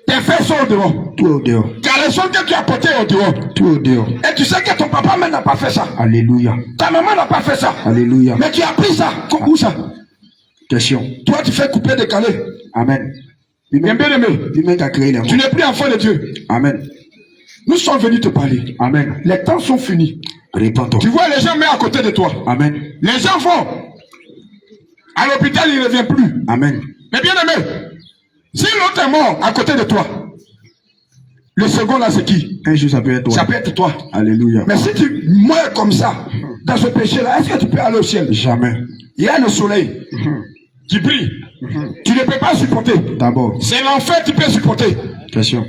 Tes fesses sont au dehors. Tout au dehors. Tes leçons que tu as portées au dehors. Tout au dehors. Et tu sais que ton papa même n'a pas fait ça. Alléluia. Ta maman n'a pas fait ça. Alléluia. Mais tu as pris ça. Où ça? Question. Toi tu fais couper décaler. Amen. Bien aimé. Tu n'es plus enfant de Dieu. Amen. Nous sommes venus te parler. Amen. Les temps sont finis. Répands-toi. Tu vois les gens mettent à côté de toi. Amen. Les gens vont. À l'hôpital, il ne revient plus. Amen. Mais bien aimé, si l'autre est mort à côté de toi, le second là c'est qui? Un jour ça peut être toi. Ça peut être toi. Alléluia. Mais si tu meurs comme ça, dans ce péché là, est-ce que tu peux aller au ciel? Jamais. Il y a le soleil qui brille. Tu ne peux pas supporter. D'abord. C'est l'enfer que tu peux supporter. Question.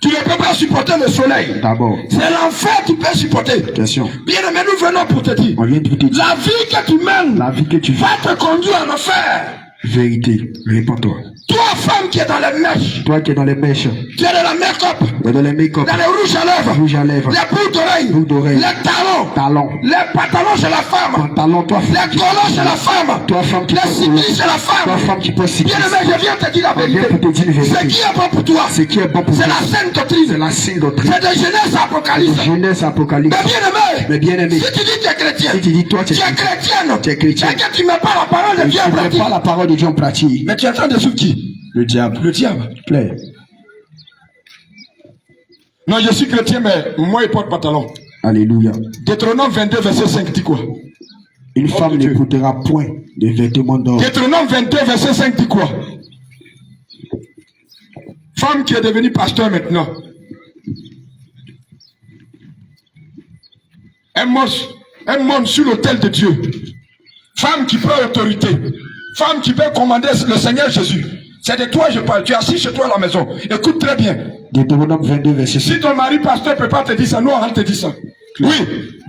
Tu ne peux pas supporter le soleil. D'abord. C'est l'enfer que tu peux supporter. Question. Bien aimé, nous venons pour te dire. On vient de te dire. La vie que tu mènes. La vie que tu va te conduire en enfer. Vérité. Répands-toi. Toi, femme qui est dans les mèches. Toi qui es dans les mèches. Tu es dans la make-up. Dans les make-up. Dans les rouges à lèvres. Rouge à lèvres. Les boucles d'oreilles. Boucles d'oreilles. Les talons. Talons. Les pantalons chez la femme. Pantalons, toi. Les collants chez la femme. Toi, femme qui les cyclistes chez la femme. Toi, femme qui peut cycliser. Bien aimé, je viens te dire la vérité. Ce qui est bon pour toi. Ce qui est bon pour toi. C'est la sainte doctrine. C'est la sainte doctrine. C'est de Genèse à Apocalypse. Genèse Apocalypse. Mais bien aimé. Si tu dis que tu es chrétien. Si tu dis toi tu es chrétienne. Tu es chrétien. Et que tu ne mets pas la parole de Dieu en pratique. Tu ne mets pas la parole de Dieu en pratique. Mais tu es en train de suivre qui? Le diable. Le diable. Claire. Non, je suis chrétien, mais moi, il porte pantalon. Alléluia. Deutéronome 22, verset 5 dit quoi? Une femme ne portera point de vêtements d'or. Deutéronome 22, verset 5 dit quoi? Femme qui est devenue pasteur maintenant. Elle monte sur l'autel de Dieu. Femme qui prend autorité. Femme qui peut commander le Seigneur Jésus. C'est de toi je parle. Tu es assis chez toi à la maison. Écoute très bien. Deutéronome 22, verset 5. Si ton mari pasteur ne peut pas te dire ça, nous on te dit ça. Oui.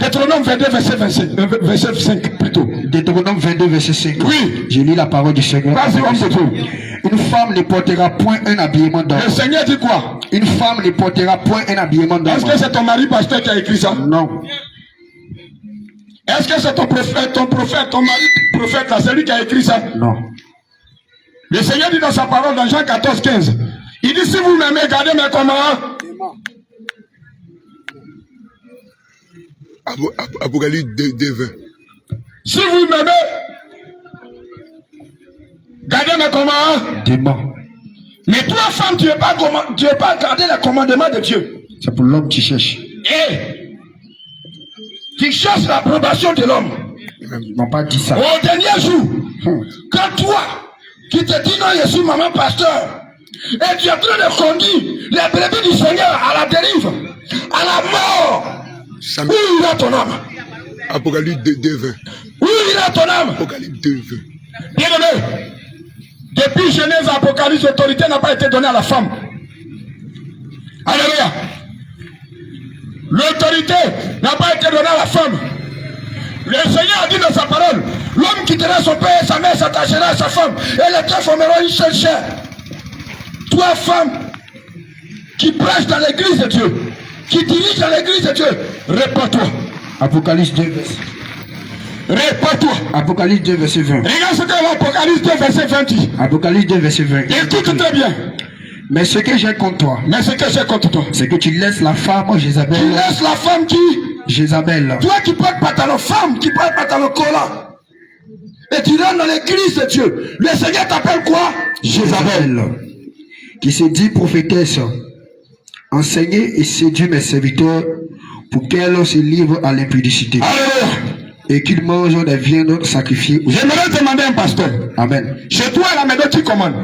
Deutéronome 22, verset 5 plutôt. Deutéronome 22, verset 5. Oui. Je lis la parole du Seigneur. Vas-y, homme de Dieu. Une femme ne portera point un habillement d'or. Le Seigneur dit quoi? Une femme ne portera point un habillement d'or. Est-ce que c'est ton mari pasteur qui a écrit ça? Non. Est-ce que c'est ton prophète, ton mari prophète là, c'est lui qui a écrit ça? Non. Le Seigneur dit dans sa parole dans Jean 14, 15. Il dit si vous m'aimez, gardez mes commandements. Apocalypse 2, 20. Si vous m'aimez, gardez mes commandements. Dément. Mais toi, femme, tu n'es pas garder les commandements de Dieu. C'est pour l'homme qui cherche. Et tu cherches l'approbation de l'homme. Ils n'ont pas dit ça. Au dernier jour, quand toi, qui te dis non, je suis maman pasteur, Et tu es en train de conduire les brebis du Seigneur à la dérive, à la mort. Où ira ton âme? Apocalypse 2:20. Où ira ton âme? Apocalypse 2:20. Bien aimé, depuis Genèse à Apocalypse, l'autorité n'a pas été donnée à la femme. Alléluia. L'autorité n'a pas été donnée à la femme. Le Seigneur a dit dans sa parole, l'homme quittera son père et sa mère, s'attachera à sa femme, et les deux formeront une seule chair. Toi, femme, qui prêche dans l'église de Dieu, qui dirige dans l'église de Dieu, répands-toi. Apocalypse 2, verset. Répands-toi. Apocalypse 2, verset 20. Regarde ce que l'Apocalypse 2, verset 20 dit. Apocalypse 2, verset 20. Écoute très bien. Mais ce que j'ai contre toi, c'est que tu laisses la femme Jézabel. Tu laisses la femme qui? Jézabel. Toi qui portes pantalon, femme qui porte pantalon collant. Et tu rentres dans l'église de Dieu. Le Seigneur t'appelle quoi? Jézabel. Qui se dit prophétesse. Enseigner et séduire mes serviteurs pour qu'elles se livrent à l'impudicité. Alléluia. Et qu'ils mangent des viandes sacrifiées. J'aimerais demander à un pasteur. Amen. Chez toi à la maison qui commande?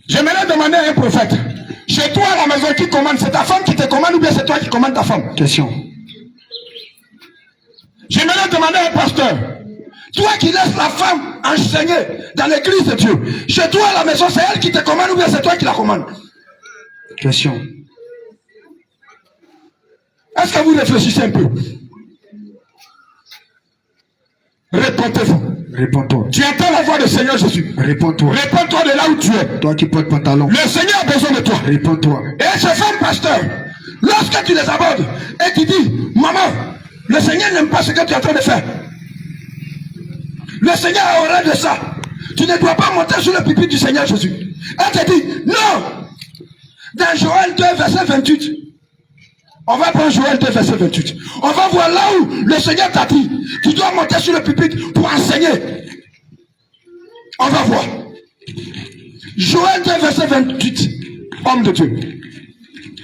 J'aimerais demander à un prophète. Chez toi à la maison qui commande, c'est ta femme qui te commande ou bien c'est toi qui commandes ta femme? Question. J'aimerais demander à un pasteur. Toi qui laisses la femme enseigner dans l'église de Dieu, chez toi à la maison, c'est elle qui te commande ou bien c'est toi qui la commande? Question. Est-ce que vous réfléchissez un peu? Répondez-vous. Réponds-toi. Tu entends la voix du Seigneur Jésus. Réponds-toi. Réponds-toi de là où tu es. Toi qui portes pantalon. Le Seigneur a besoin de toi. Réponds-toi. Et ces femmes, pasteur, lorsque tu les abordes et tu dis, maman, le Seigneur n'aime pas ce que tu es en train de faire. Le Seigneur a horreur de ça. Tu ne dois pas monter sur le pupitre du Seigneur Jésus. Elle te dit, non. Dans Joël 2, verset 28. On va prendre Joël 2, verset 28. On va voir là où le Seigneur t'a dit, tu dois monter sur le pupitre pour enseigner. On va voir. Joël 2, verset 28. Homme de Dieu,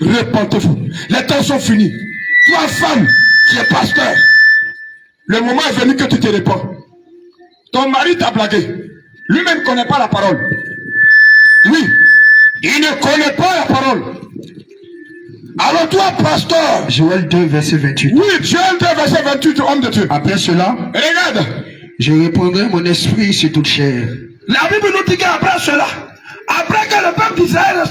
répentez-vous. Les temps sont finis. Toi, femme, qui es pasteur, le moment est venu que tu te réponds. Ton mari t'a blagué. Lui-même ne connaît pas la parole. Oui, il ne connaît pas la parole. Alors toi, pasteur. Joël 2, verset 28. Oui, Joël 2, verset 28, homme de Dieu. Après cela, regarde. Je répandrai mon esprit sur toute chair. La Bible nous dit qu'après cela, après que le peuple d'Israël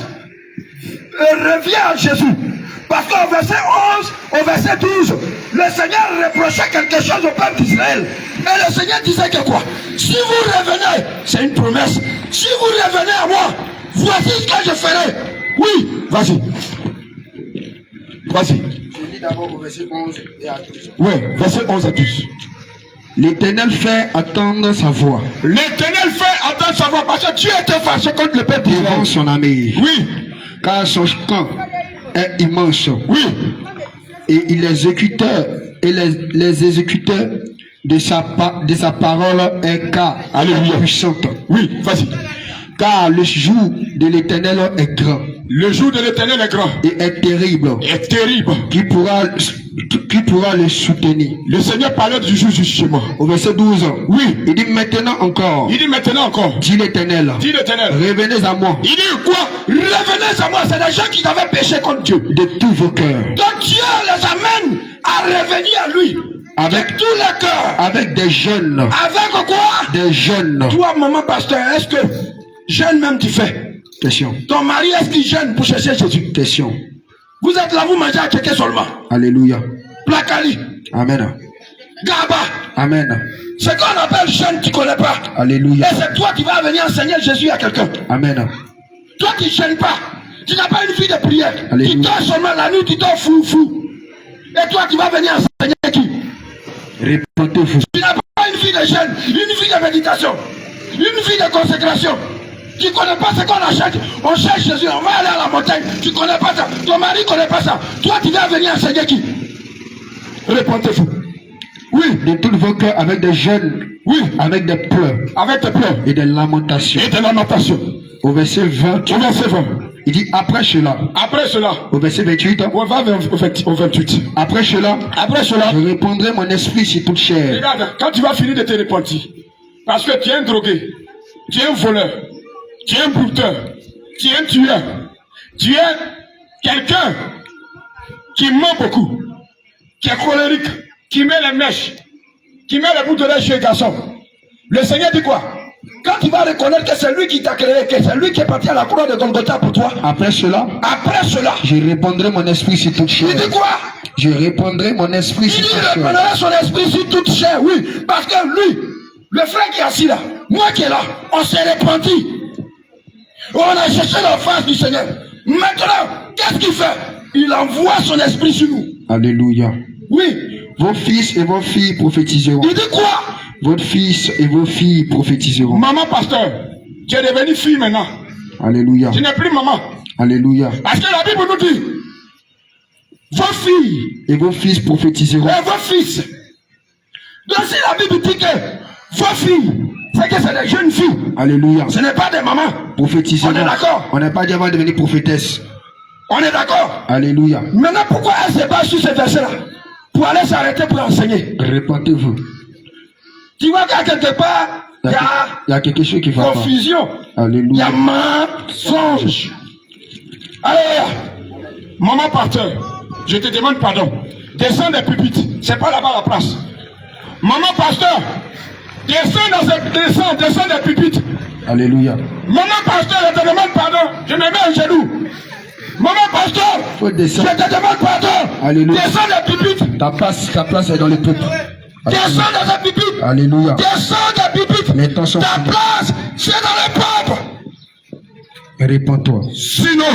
revient à Jésus, parce qu'au verset 11, au verset 12, le Seigneur reprochait quelque chose au peuple d'Israël. Et le Seigneur disait que quoi? Si vous revenez, c'est une promesse. Si vous revenez à moi, voici ce que je ferai. Oui, vas-y. Vas-y. Je lis d'abord au verset 11 et à 12. Oui, verset 11 à 12. L'Éternel fait attendre sa voix. L'Éternel fait attendre sa voix parce que Dieu était fâché contre le peuple d'Israël. Devant son armée. Oui. Car son camp est immense. Oui. Et il exécutait et les exécuteurs de sa parole est car alléluia puissante. Oui, vas-y. Car le jour de l'Éternel est grand. Le jour de l'Éternel est grand. Et est terrible. Est terrible. Qui pourra le soutenir? Le Seigneur parlait du jour du jugement. Au verset 12. Oui. Il dit maintenant encore. Il dit maintenant encore. Dit l'Éternel. Dit l'Éternel. Revenez à moi. Il dit quoi? Revenez à moi. C'est des gens qui avaient péché contre Dieu. De tous vos cœurs. Donc Dieu les amène à revenir à lui. Avec tous les cœurs. Avec des jeunes. Avec quoi? Des jeunes. Toi, maman pasteur, est-ce que jeûne même tu fais? Question. Ton mari, est-ce qu'il jeûne pour chercher Jésus? Question. Vous êtes là, vous mangez à quelqu'un seulement. Alléluia. Placali. Amen. Gaba. Amen. Ce qu'on appelle jeûne, tu ne connais pas. Alléluia. Et c'est toi qui vas venir enseigner Jésus à quelqu'un. Amen. Toi qui ne jeûnes pas, tu n'as pas une vie de prière. Alléluia. Tu dors seulement la nuit, tu dors fou. Et toi qui vas venir enseigner qui? Répétez-vous. Tu n'as pas une vie de jeûne, une vie de méditation, une vie de consécration. Tu ne connais pas ce qu'on achète. On cherche Jésus, on va aller à la montagne. Tu ne connais pas ça. Ton mari ne connaît pas ça. Toi, tu vas venir enseigner qui? Répondez-vous. Oui. De tous vos cœurs avec des jeûnes. Oui. Avec des pleurs. Avec des pleurs. Et des lamentations. Et des lamentations. Au verset 20. Au verset 20. Il dit après cela. Après cela. Au verset 28. On va au 28. Après cela. Après cela. Je répandrai mon esprit sur toute chair. Regarde, quand tu vas finir de te repentir, parce que tu es un drogué, tu es un voleur, tu es un brouteur, tu es un tueur, tu es quelqu'un qui ment beaucoup, qui est colérique, qui met les mèches, qui met les bouts de lait chez les garçons. Le Seigneur dit quoi? Quand tu vas reconnaître que c'est lui qui t'a créé, que c'est lui qui est parti à la croix de Golgotha pour toi, Après cela, je répandrai mon esprit sur toute chair. il dit quoi? Je répandrai mon esprit Il sur dit toute il chair. répandra son esprit sur toute chair, oui. Parce que lui, le frère qui est assis là, moi qui est là, on s'est répandu. On a cherché la face du Seigneur. Maintenant, qu'est-ce qu'il fait? Il envoie son esprit sur nous. Alléluia. Oui. Vos fils et vos filles prophétiseront. Il dit quoi? Votre fils et vos filles prophétiseront. Maman pasteur, tu es devenue fille maintenant. Alléluia. Tu n'es plus maman. Alléluia. Parce que la Bible nous dit, vos filles Et vos fils prophétiseront. et vos fils. Donc si la Bible dit que vos filles, c'est que c'est des jeunes filles. Alléluia. Ce n'est pas des mamans. Prophétiseront. On est d'accord. On n'a pas dit avant de devenir prophétesse. On est d'accord. Alléluia. Maintenant, pourquoi elle se base sur ce verset-là? Pour aller s'arrêter pour enseigner. Répentez-vous. Tu vois qu'à quelque part, il y a Il y a quelque chose qui va pas. confusion. Il y Alléluia. a mensonge. Alléluia. Maman pasteur, je te demande pardon. Descends des pupitres. C'est pas là-bas la place. Maman pasteur, descends des pupitres. Alléluia. Maman pasteur, je te demande pardon. Je me mets à genoux. Maman pasteur, Faut je descendre. te demande pardon. Alléluia. Descends des pupitres. Ta place est dans le peuple. Descends des pupitres. Alléluia. Descends des pupitres. Les temps sont Ta finis. place, c'est dans le peuple. Répands-toi. Sinon,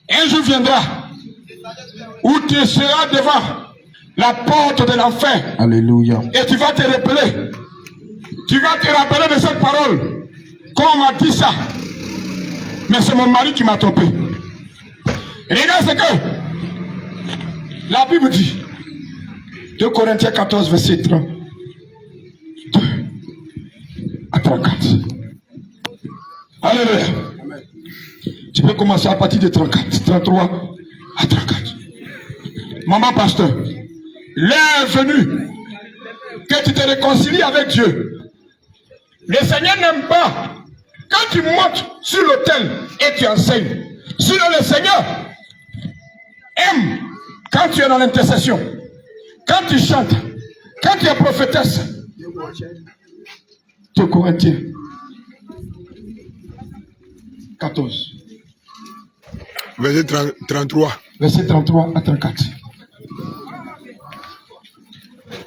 un jour viendra où tu seras devant la porte de l'enfer Alléluia. et tu vas te rappeler. Tu vas te rappeler de cette parole. Quand on m'a dit ça, mais c'est mon mari qui m'a trompé. Regarde ce que la Bible dit. 2 Corinthiens 14, verset 32 à 34. Alléluia. Tu peux commencer à partir de 34, 33 à 34. Maman pasteur, l'heure est venue que tu te réconcilies avec Dieu. Le Seigneur n'aime pas quand tu montes sur l'autel et tu enseignes. Sinon le Seigneur aime quand tu es dans l'intercession, quand tu chantes, quand tu es prophétesse. 2 Corinthiens 14. Verset 33. Verset 33 à 34.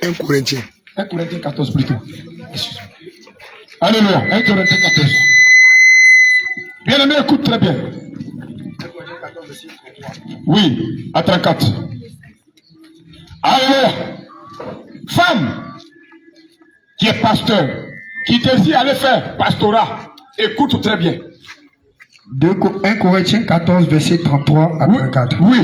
1 Corinthiens. 1 Corinthiens 14 plutôt. Excuse-moi. Alléluia. 1 Corinthiens 14. Bien aimé, écoute très bien. Oui, à 34. Alléluia. Femme qui est pasteur, qui désire aller faire pastorat, écoute très bien. 1 Corinthiens 14, verset 33 à 34. Oui,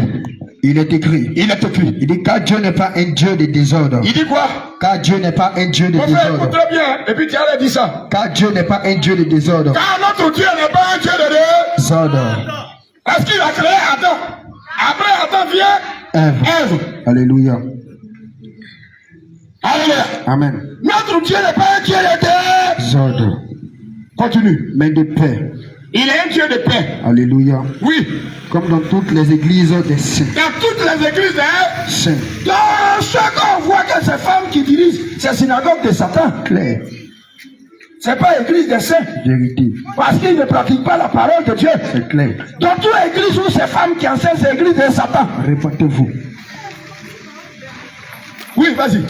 Il est écrit. il est écrit. Il dit car Dieu n'est pas un Dieu de désordre. Il dit quoi? Car Dieu n'est pas un Dieu de Mon frère, écoute désordre. très bien. Et puis tu allais dire ça. Car Dieu n'est pas un Dieu de désordre. Car notre Dieu n'est pas un Dieu de Désordre. Parce qu'il a créé Adam. Après Adam vient Ève. Ève. Alléluia. Alléluia. Amen. Notre Dieu n'est pas un Dieu de Désordre. Continue. Mais de paix. Il est un Dieu de paix. Alléluia. Oui. Comme dans toutes les églises des saints. Dans toutes les églises, Saints. dans chacun on voit que ces femmes qui dirigent ces synagogues de Satan. Clair. C'est pas l'église des saints. Vérité. Parce qu'ils ne pratiquent pas la parole de Dieu. C'est clair. Dans toute église où ces femmes qui enseignent, c'est l'église de Satan. Répétez-vous. Oui, vas-y.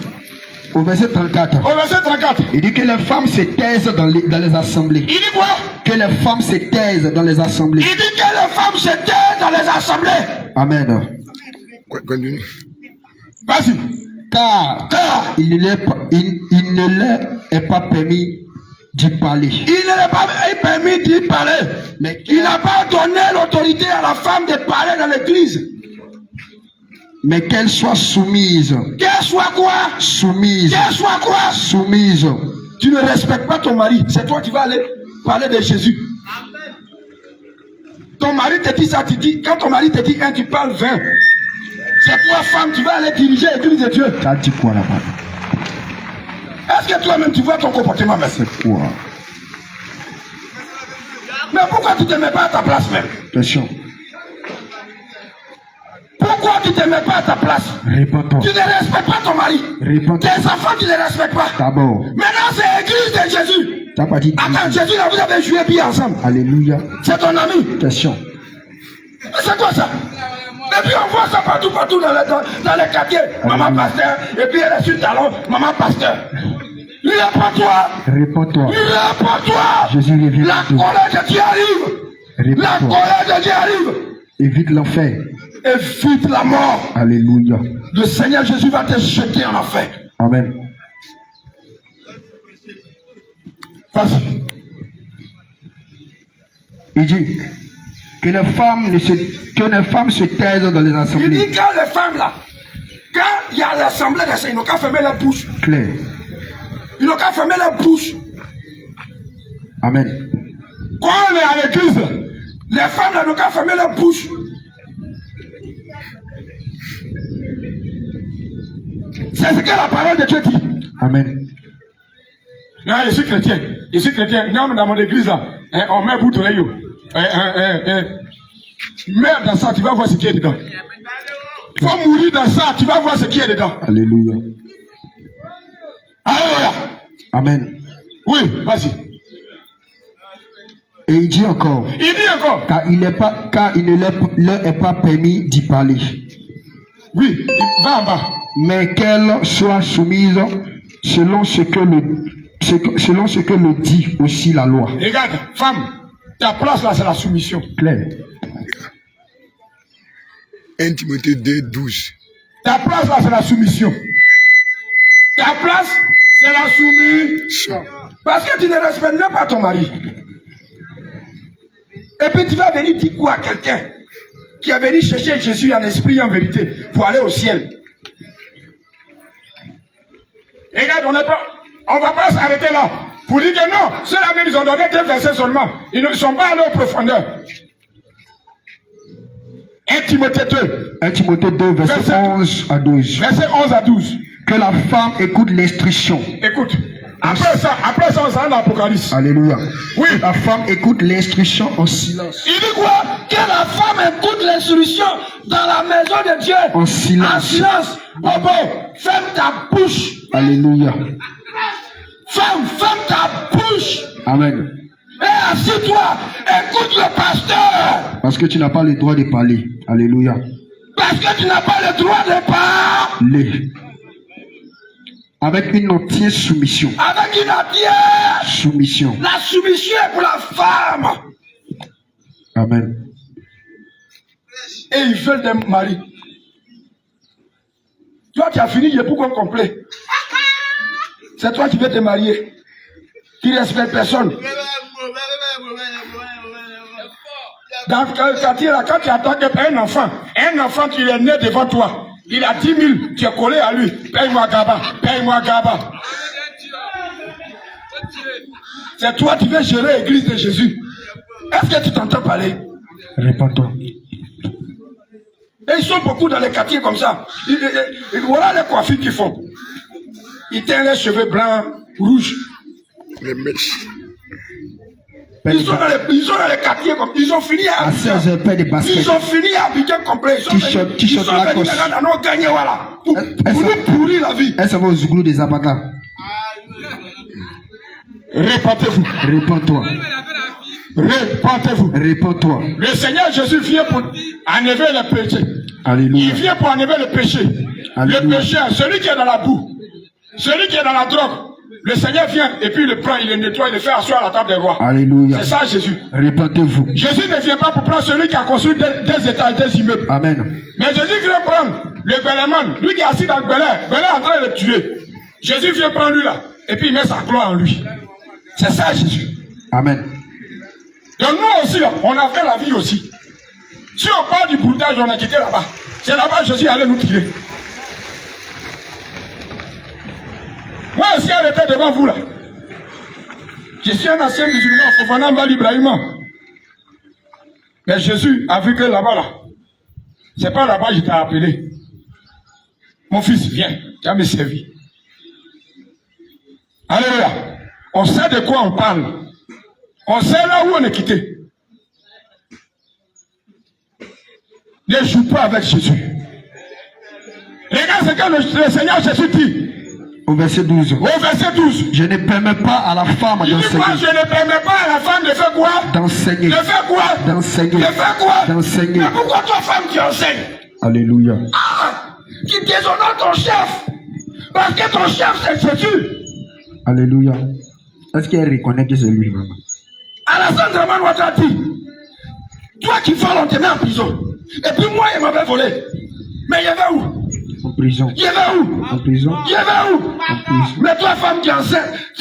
Au verset 34. Au verset 34. Il dit que les femmes se taisent dans les assemblées. Il dit quoi? Que les femmes se taisent dans les assemblées. Il dit que les femmes se taisent dans les assemblées. Amen. Continue. Vas-y. Car il ne leur est pas permis d'y parler. Il ne leur est pas permis d'y parler. Mais Il n'a pas donné l'autorité à la femme de parler dans l'église. mais qu'elle soit soumise. Qu'elle soit quoi? Soumise. Qu'elle soit quoi? Soumise. Tu ne respectes pas ton mari. C'est toi qui vas aller parler de Jésus. Ton mari te dit ça, tu dis, quand ton mari te dit 1, tu parles 20. C'est toi, femme, tu vas aller diriger l'église de Dieu. Ça dit quoi là-bas? Est-ce que toi-même tu vois ton comportement, merci? C'est quoi? Mais Mais pourquoi tu ne te mets pas à ta place même? Question. Pourquoi tu ne te mets pas à ta place? Réponds-toi. Tu ne respectes pas ton mari. Réponds-toi. Tes enfants, tu ne les respectes pas. D'abord. Maintenant, c'est l'église de Jésus. T'as pas dit. Attends, Jésus, là, vous avez joué bien ensemble. Alléluia. C'est ton ami. Question. C'est quoi ça? Et puis on voit ça partout dans les quartiers. Maman pasteur, et puis elle est sur le talon, maman pasteur. Réponds-toi. Réponds-toi. Réponds-toi. Jésus revient. La colère de Dieu arrive. La colère de Dieu arrive. Évite l'enfer. Évite la mort. Alléluia. Le Seigneur Jésus va te jeter en enfer. Amen. Vas-y. Il dit que les femmes se taisent dans les Il assemblées. dit quand les femmes là, quand il y a l'assemblée des saints, ils n'ont qu'à fermer la bouche. Clair. Ils n'ont qu'à fermer la bouche. Amen. Quand on est à l'église, les femmes là n'ont qu'à fermer la bouche. C'est ce que la parole de Dieu dit. Amen. Non, je suis chrétien. Je suis chrétien. Non, dans mon église là, on met bout de l'œil. Meurs dans ça, tu vas voir ce qui est dedans. Faut mourir dans ça, tu vas voir ce qui est dedans. Alléluia. Alléluia. Amen. Oui, vas-y. Et il dit encore. Il dit encore. Car il ne leur est pas permis d'y parler. Oui, va en bas. Mais qu'elles soient soumises selon ce que le dit aussi la loi. Regarde, femme, ta place là c'est la soumission. Claire. 1 Timothée 2, 12. Ta place là c'est la soumission. Ta place c'est la soumission. Parce que tu ne respectes même pas ton mari. Et puis tu vas venir dire quoi à quelqu'un qui est venu chercher Jésus en esprit et en vérité pour aller au ciel. Regarde, on ne va pas s'arrêter là pour dire que non, ceux-là même ils ont donné 2 versets seulement. Ils ne sont pas allés aux profondeurs. 1 Timothée 2. 1 Timothée 2, verset 11 à 12. Verset 11 à 12. Que la femme écoute l'instruction. Écoute. Après ça, on s'en va dans l'Apocalypse. Alléluia. Oui. Que la femme écoute l'instruction en silence. Il dit quoi? Que la femme écoute l'instruction dans la maison de Dieu. En silence. En silence. Oh bon, ferme ta bouche. Alléluia. Ferme ta bouche. Amen. Et assis-toi, écoute le pasteur. Parce que tu n'as pas le droit de parler. Alléluia. Parce que tu n'as pas le droit de parler. Avec une entière soumission. Avec une entière soumission. La soumission est pour la femme. Amen. Et ils veulent des maris. Toi, tu as fini le bouquin complet. C'est toi qui veux te marier. Qui ne respecte personne. Dans le quartier, là, quand tu attends un enfant qui est né devant toi, il a 10 000, tu es collé à lui. Paye-moi Gaba, paye-moi Gaba. C'est toi qui veux gérer l'église de Jésus. Est-ce que tu t'entends parler? Réponds-toi. Et ils sont beaucoup dans les quartiers comme ça. Voilà les coiffures qu'ils font. Ils tiennent les cheveux blancs, rouges. Les mèches. Ils sont dans les quartiers comme ils ont fini à 16 heures, paire de basket. Ils ont fini à Abidjan complet. T-shirt Lacoste. Gagné, voilà. Pour nous pourrir la vie. Elle s'en va aux Zouglous des Abakas. Répentez-vous. Réponds-toi. Répentez-vous. Réponds-toi. Le Seigneur Jésus vient pour enlever le péché. Alléluia. Il vient pour enlever le péché. Alléluia. Le péché, celui qui est dans la boue, celui qui est dans la drogue, le Seigneur vient et puis il le prend, il le nettoie, il le fait asseoir à la table des rois. Alléluia. C'est ça Jésus. Répentez-vous. Jésus ne vient pas pour prendre celui qui a construit des étages, des immeubles. Amen. Mais Jésus vient prendre le Béléman, lui qui est assis dans le Bélé est en train de le tuer. Jésus vient prendre lui là, et puis il met sa gloire en lui. C'est ça Jésus. Amen. Donc nous aussi, là, on a fait la vie aussi. Si on parle du bouddhage, on a quitté là-bas. C'est là-bas que Jésus allait nous tirer. Moi aussi, elle était devant vous là. Je suis un ancien musulman, Fofana Mbali Ibrahima. Mais Jésus a vu que là-bas, là, c'est pas là-bas que je t'ai appelé. Mon fils, viens, tu as me servi. Alléluia. On sait de quoi on parle. On sait là où on est quitté. Ne joue pas avec Jésus. Regarde ce que le Seigneur Jésus dit. Au verset 12. Au verset 12. Je ne permets pas à la femme Il dit quoi? d'enseigner. Je ne permets pas à la femme de faire quoi? D'enseigner. De faire quoi? D'enseigner. De faire quoi? D'enseigner. Mais pourquoi toi, femme, tu enseignes? Alléluia. Ah! Qui déshonore ton chef. Parce que ton chef, c'est Jésus. Alléluia. Est-ce qu'elle reconnaît que c'est lui, maman? Alassane Draman Ouattara dit, toi qui voles, on te met en prison. Et puis moi, il m'avait volé. Mais il y avait où? En prison. Il y avait où? En prison. Il y avait où? En prison. Mais toi, femme qui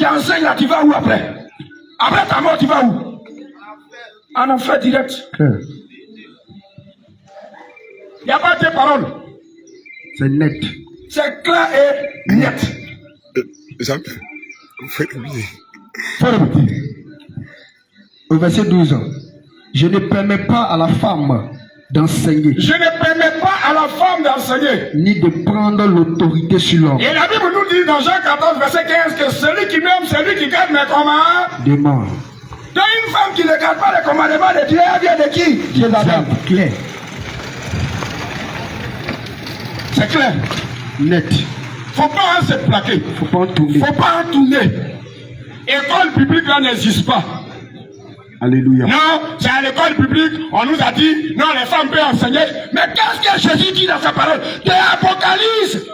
enseigne là, tu vas où après? Après ta mort, tu vas où? En enfer direct. Claire. Il n'y a pas de paroles. C'est net. C'est clair et net. Jamais. Vous faites oublier. Faut répéter. Au verset 12. Je ne permets pas à la femme d'enseigner, Je ne permets pas à la femme d'enseigner. ni de prendre l'autorité sur l'homme. Et la Bible nous dit dans Jean 14, verset 15 que celui qui m'aime, celui qui garde mes commandements. Demande. Donc une femme qui ne garde pas les commandements de Dieu, elle vient de qui? Jézabel. Clair. C'est clair. Net. Faut pas se plaquer. Faut pas en tourner. Faut pas en tourner. École publique là n'existe pas. Alléluia. Non, c'est à l'école publique, on nous a dit, non, les femmes peuvent enseigner. Mais qu'est-ce que Jésus dit dans sa parole? De Apocalypse.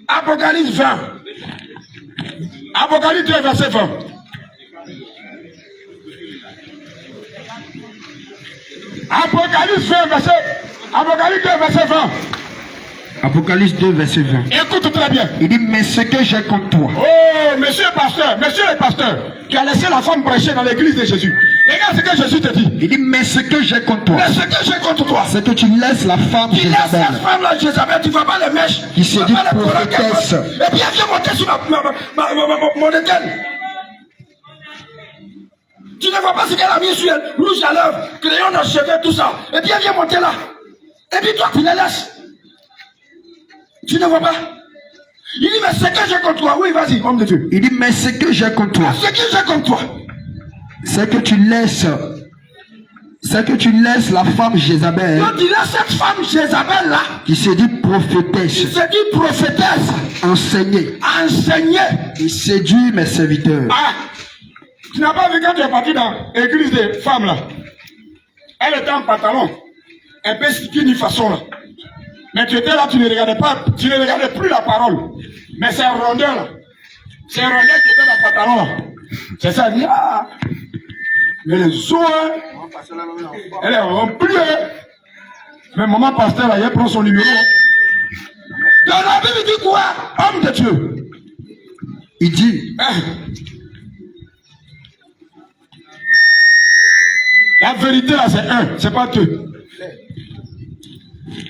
Apocalypse 20. Apocalypse 2, verset 20. Apocalypse 20, verset. Apocalypse 2, verset 20. Apocalypse 2, verset 20. Écoute très bien. Il dit, mais ce que j'ai contre toi. Oh, monsieur le pasteur, qui a laissé la femme prêcher dans l'église de Jésus. Regarde ce que Jésus te dit. Il dit, mais ce que j'ai contre toi. Mais ce que j'ai contre toi, C'est que tu laisses la femme tu laisses Jézabel, cette femme-là, Jézabel, tu ne vas pas les mèches. qui se dit prophétesse, Et puis elle vient monter sur mon étel. Tu ne vois pas ce qu'elle a mis sur elle, rouge à lèvres, crayon dans le cheveux, tout ça. Et puis elle vient monter là. Et puis toi, tu la laisses. Tu ne vois pas? Il dit, mais ce que j'ai contre toi, oui, vas-y, homme de Dieu. il dit, mais ce que j'ai contre toi, Ce que j'ai contre toi, c'est que tu laisses la femme Jézabel, quand il a cette femme Jézabel là, qui se dit il prophétesse, se dit prophétesse, enseigner, enseigner. il séduit mes serviteurs. Ah, tu n'as pas vu quand tu es parti dans l'église des femmes là? Elle était en pantalon, un peu skinny façon là. Mais tu étais là, tu ne regardais pas, tu ne regardais plus la parole. Mais c'est un rondeur là. C'est un rondeur qui était dans le pantalon là. C'est ça, il dit, ah, mais les os, elle est remplie. Mais maman pasteur là, il prend son numéro. Dans la Bible, il dit quoi? Homme de Dieu. Il dit, La vérité là, c'est un, c'est pas deux.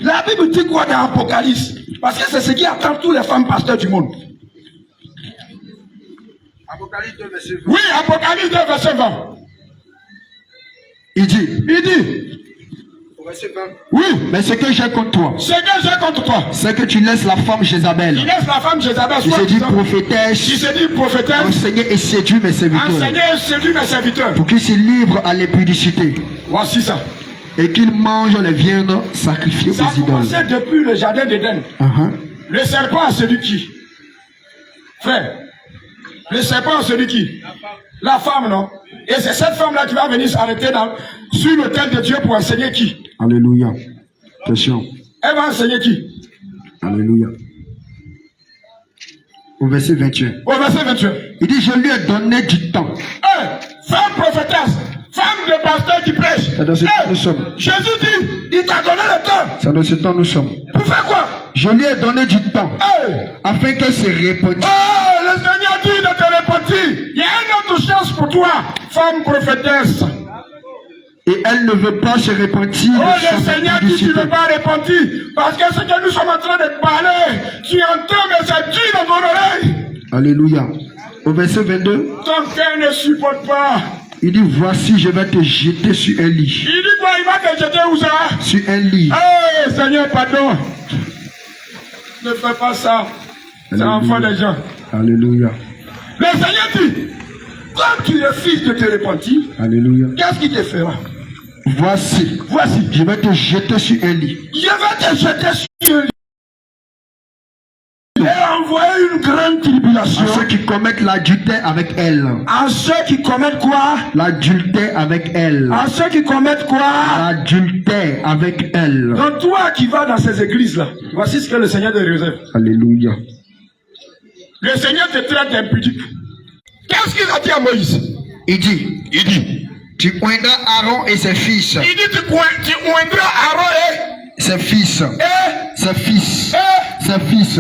La Bible dit quoi dans Apocalypse? Parce que c'est ce qui attend toutes les femmes pasteurs du monde. Apocalypse 2, verset 20. Oui, Apocalypse 2, verset 20. Il dit, Verset 20. oui, mais ce que j'ai contre toi, Ce que j'ai contre toi, c'est que tu laisses la femme Jézabel, il laisse la femme Jézabel, qui se dit prophétesse, qui se dit prophétesse, enseigner et séduire mes serviteurs, enseigner et séduire mes serviteurs. pour qu'ils se livrent à l'impudicité Voici ça. et qu'ils mangent les viandes sacrifiées Ça a aux idoles. commencé depuis le jardin d'Éden. Le serpent a séduit qui? Frère, le serpent a séduit qui? La femme, non? Et c'est cette femme-là qui va venir s'arrêter sur l'autel de Dieu pour enseigner qui? Alléluia. Question. Elle va enseigner qui? Alléluia. Au verset 21. Au verset 21. Il dit, je lui ai donné du temps. Femme prophétesse, femme de pasteur qui prêche. C'est dans ce temps nous sommes. Jésus dit, il t'a donné le temps. C'est dans ce temps nous sommes. Pour faire quoi? Je lui ai donné du temps afin qu'elle se répandisse. Oh, le Seigneur dit de te repentir. Il y a une autre chance pour toi, femme prophétesse. Et elle ne veut pas se repentir. Oh, le Seigneur dit tu ne veux pas repentir. Parce que ce que nous sommes en train de parler, tu entends, mais ça tue dans ton oreille. Alléluia. Au verset 22. Ton cœur ne supporte pas. Il dit, voici, je vais te jeter sur un lit. Il dit quoi? Il va te jeter où ça? Sur un lit. Oh, Seigneur, pardon. Ne fais pas ça. C'est enfant des gens. Alléluia. Le Seigneur dit, quand tu refuses de te repentir, Alléluia. qu'est-ce qu'il te fera? Voici, je vais te jeter sur un lit. Je vais te jeter sur un lit. Et envoyer une grande tribulation À ceux qui commettent l'adultère avec elle. à ceux qui commettent quoi? L'adultère avec elle. À ceux qui commettent quoi? L'adultère avec elle. Donc toi qui vas dans ces églises-là, voici ce que le Seigneur te réserve. Alléluia. Le Seigneur te traite d'impudique. Qu'est-ce qu'il a dit à Moïse? Il dit, tu oindras Aaron et ses fils. Il dit, tu oindras Aaron et ses fils. Ses fils. Ses fils.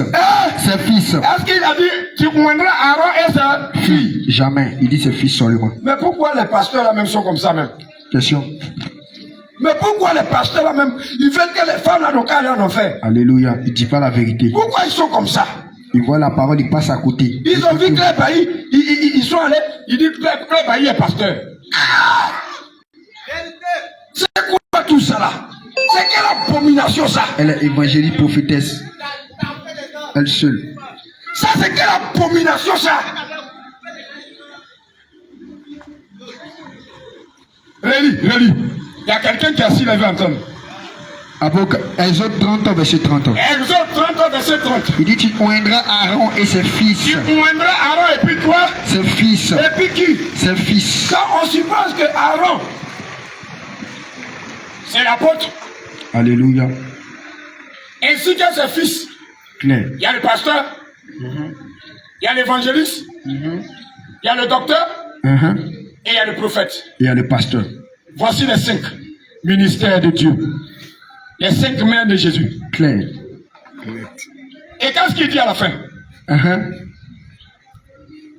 Ses fils. Est-ce qu'il a dit, tu oindras Aaron et ses filles? Jamais. Il dit ses fils seulement. Mais pourquoi les pasteurs là même sont comme ça même? Question. Mais pourquoi les pasteurs là même, ils veulent que les femmes là n'ont qu'à aller en enfer? Alléluia. Il ne dit pas la vérité. Pourquoi ils sont comme ça? Ils voient la parole, ils passent à côté. Ils ont vu Claire Bailly, ils sont allés, ils disent Claire Bailly est pasteur. C'est quoi tout ça là? C'est quelle abomination ça? Elle est évangélique prophétesse. Elle seule. Ça c'est quelle abomination ça? Réli. Il y a quelqu'un qui a assis, il veut entendre. Exode 30, verset 30. Exode 30, verset 30. Il dit, tu oindras Aaron et ses fils. Tu oindras Aaron et puis toi? Ses fils. Et puis qui? Ses fils. Quand on suppose que Aaron, c'est l'apôtre. Alléluia. Ainsi que ses fils. Claire. Il y a le pasteur. Il y a l'évangéliste. Il y a le docteur. Et il y a le prophète. Il y a le pasteur. Voici les 5 ministères de Dieu. Les 5 mains de Jésus. Claire. Et qu'est-ce qu'il dit à la fin?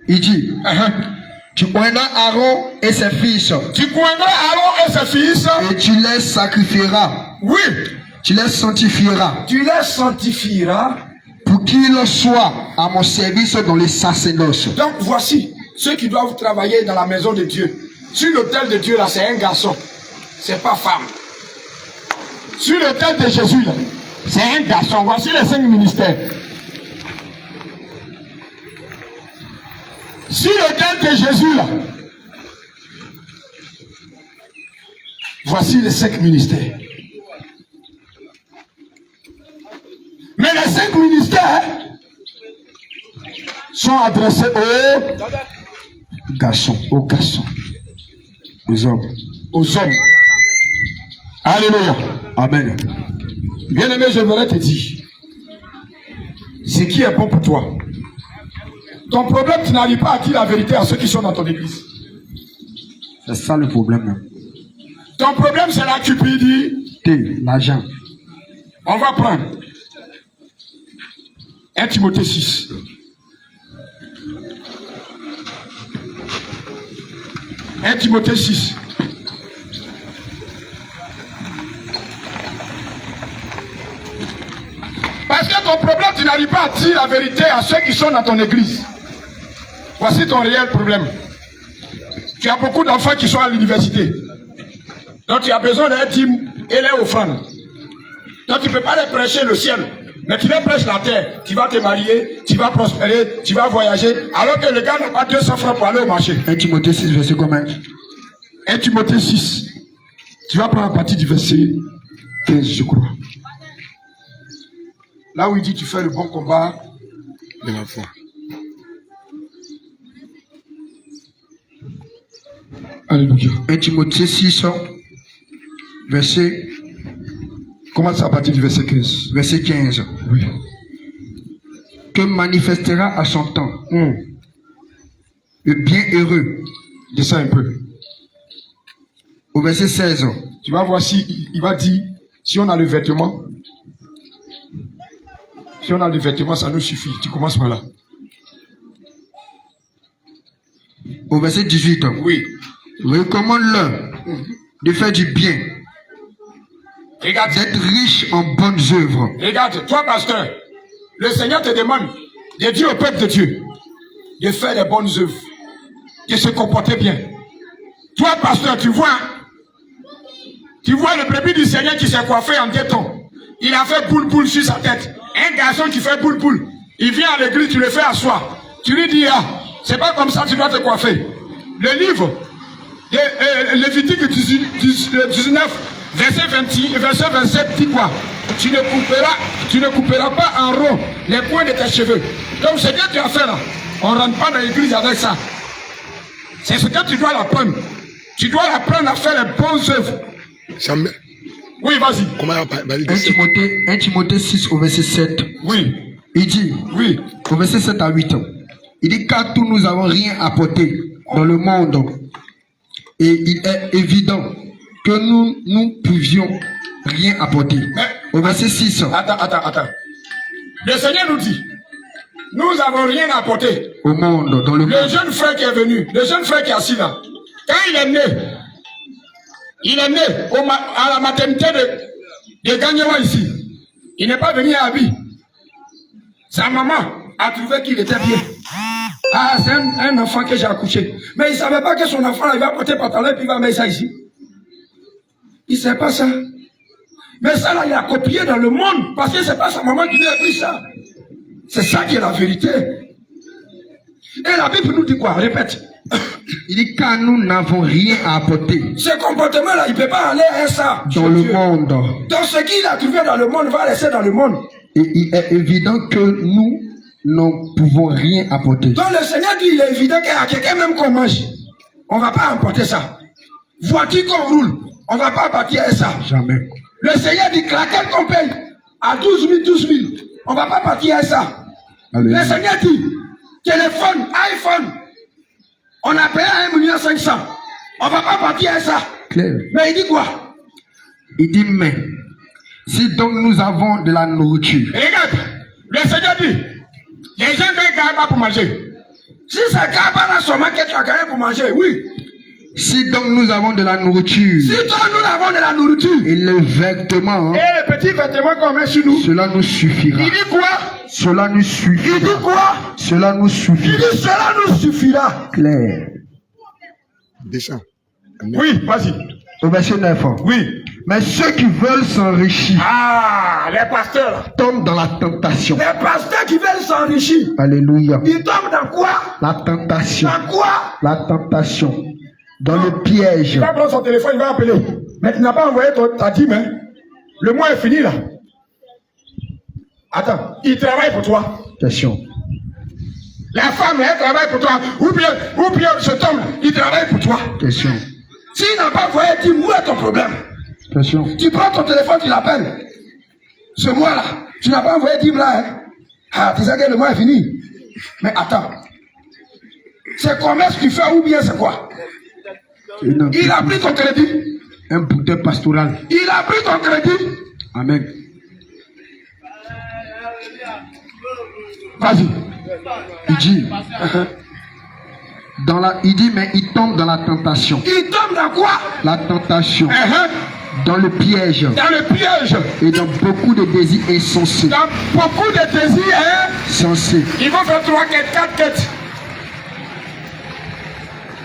Il dit, tu oindras Aaron et ses fils. Tu oindras Aaron et ses fils. Et tu les sacrifieras. Oui. Tu les sanctifieras. Tu les sanctifieras. Pour qu'ils soient à mon service dans les sacerdoces. Donc voici ceux qui doivent travailler dans la maison de Dieu. Sur l'autel de Dieu là, c'est un garçon. C'est pas femme. Sur l'autel de Jésus là, c'est un garçon. Voici les 5 ministères. Sur l'autel de Jésus là, voici les 5 ministères. Mais les 5 ministères sont adressés aux garçons, aux hommes. Alléluia. Amen. Bien-aimé, je voudrais te dire, ce qui est bon pour toi. Ton problème, tu n'arrives pas à dire la vérité à ceux qui sont dans ton église. C'est ça le problème. Ton problème, c'est la cupidité. L'argent. On va prendre 1 Timothée 6. 1 Timothée 6. Parce que ton problème, tu n'arrives pas à dire la vérité à ceux qui sont dans ton église. Voici ton réel problème. Tu as beaucoup d'enfants qui sont à l'université. Donc tu as besoin d'un dîme et les offrandes. Donc tu ne peux pas les prêcher le ciel. Mais tu les prêches la terre. Tu vas te marier, tu vas prospérer, tu vas voyager. Alors que le gars n'a pas 200 francs pour aller au marché. 1 Timothée 6, verset combien? 1 Timothée 6. Tu vas prendre à partir du verset 15, je crois. Là où il dit tu fais le bon combat de la foi. Alléluia. 1 Timothée 6, verset. Commence à partir du verset 15. Verset 15. Oui. Que manifestera à son temps le bienheureux. Descends un peu. Au verset 16. Tu vas voir si il va dire si on a le vêtement. Si on a le vêtement, ça nous suffit. Tu commences par là. Au verset 18. Oui. Recommande-leur de faire du bien. Regarde. D'être riche en bonnes œuvres. Regarde, toi pasteur, le Seigneur te demande de dire au peuple de Dieu de faire les bonnes œuvres, de se comporter bien. Toi pasteur, tu vois le brebis du Seigneur qui s'est coiffé en téton. Il a fait boule sur sa tête. Un garçon qui fait boule. Il vient à l'église, tu le fais asseoir. Tu lui dis, c'est pas comme ça que tu dois te coiffer. Le livre Lévitique 19, verset 27 dit quoi? Tu ne couperas pas en rond les points de tes cheveux. Donc ce que tu as fait là, on ne rentre pas dans l'église avec ça. C'est ce que tu dois apprendre. Tu dois apprendre à faire les bonnes œuvres. Jamais. Oui, vas-y. Comment on va dire 1 Timothée 6 au verset 7. Oui. Il dit, oui, au verset 7 à 8, il dit car tous nous avons rien apporté dans le monde. Et il est évident que nous pouvions rien apporter. Mais, au verset 6. Attends. Le Seigneur nous dit, nous n'avons rien apporté au monde, dans le monde. Le jeune frère qui est venu, le jeune frère qui est assis là, quand il est né à la maternité de Gagnewa ici. Il n'est pas venu à Abi. Sa maman a trouvé qu'il était bien. Ah, c'est un enfant que j'ai accouché. Mais il ne savait pas que son enfant il va porter pantalon et puis il va mettre ça ici. Il ne sait pas ça. Mais ça là, il a copié dans le monde parce que ce n'est pas sa maman qui lui a pris ça. C'est ça qui est la vérité. Et la Bible nous dit quoi? Répète. Il dit car nous n'avons rien à apporter. Ce comportement-là, il ne peut pas aller à ça. Dans le monde. Donc ce qu'il a trouvé dans le monde va rester dans le monde. Et il est évident que nous ne pouvons rien apporter. Donc le Seigneur dit, il est évident qu'à quelqu'un même qu'on mange, on ne va pas emporter ça. Voiture qu'on roule, on ne va pas bâtir ça. Jamais. Le Seigneur dit, laquelle qu'on paye à 12 000, on ne va pas bâtir ça. Alléluia. Le Seigneur dit, téléphone, iPhone, on a payé à 1 500 000. On ne va pas bâtir ça. Claire. Mais il dit quoi? Il dit, mais si donc nous avons de la nourriture. Et regarde, le Seigneur dit, les gens ne gagnent pas pour manger. Si ça ne gagne pas dans son marché, tu as gagné pour manger, oui. Si donc nous avons de la nourriture. Si donc nous avons de la nourriture. Et les vêtements. Et les petits vêtements qu'on met sur nous. Cela nous suffira. Il dit quoi? Cela nous suffira. Il dit quoi? Cela nous suffira. Il dit cela nous suffira. Claire. Deschamps. Oui, vas-y. Au verset 9. Oui. Mais ceux qui veulent s'enrichir. Ah, les pasteurs. Tombent dans la tentation. Les pasteurs qui veulent s'enrichir. Alléluia. Ils tombent dans quoi? La tentation. Dans quoi? La tentation. Dans le piège. Il va prendre son téléphone, il va appeler. Mais tu n'as pas envoyé ta dîme, hein? Le mois est fini là. Attends, il travaille pour toi. Question. La femme, elle travaille pour toi. Ou bien cet homme, il travaille pour toi. Question. S'il n'a pas envoyé dîme, où est ton problème? Question. Tu prends ton téléphone, tu l'appelles. Ce mois-là, tu n'as pas envoyé dîme là, hein? Ah, tu sais que le mois est fini. Mais attends. C'est commerce que tu fais ou bien c'est quoi? Il a pris ton crédit. Un bouteille pastoral. Il a pris ton crédit. Amen. Vas-y. Il dit. Il dit, mais il tombe dans la tentation. Il tombe dans quoi? La tentation. Dans le piège. Dans le piège. Et dans beaucoup de désirs insensés. Dans beaucoup de désirs insensés. Ils vont faire 3 quêtes, 4 quêtes.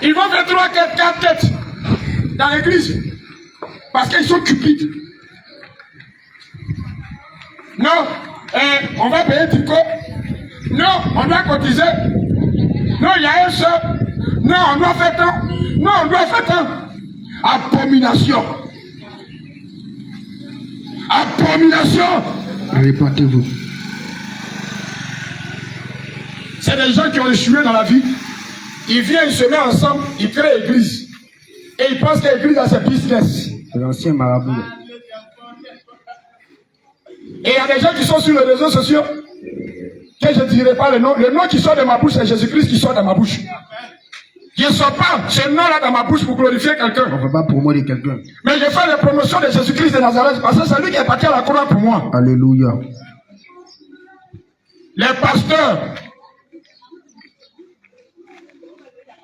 Ils vont faire 3 quêtes, 4 quêtes dans l'église. Parce qu'ils sont cupides. Non, on va payer du co. Non, on doit cotiser. Non, il y a un seul. Non, on doit faire tant. Non, on doit faire tant. Abomination. Abomination. Répétez-vous. C'est des gens qui ont échoué dans la vie. Ils viennent, ils se mettent ensemble, ils créent l'église. Et ils pensent que l'église a ses business. L'ancien marabout. Et il y a des gens qui sont sur les réseaux sociaux, que je ne dirai pas le nom. Le nom qui sort de ma bouche, c'est Jésus-Christ qui sort de ma bouche. Je ne sors pas ce nom-là dans ma bouche pour glorifier quelqu'un. On ne va pas promouvoir quelqu'un. Mais je fais la promotion de Jésus-Christ de Nazareth parce que c'est lui qui est parti à la croix pour moi. Alléluia. Les pasteurs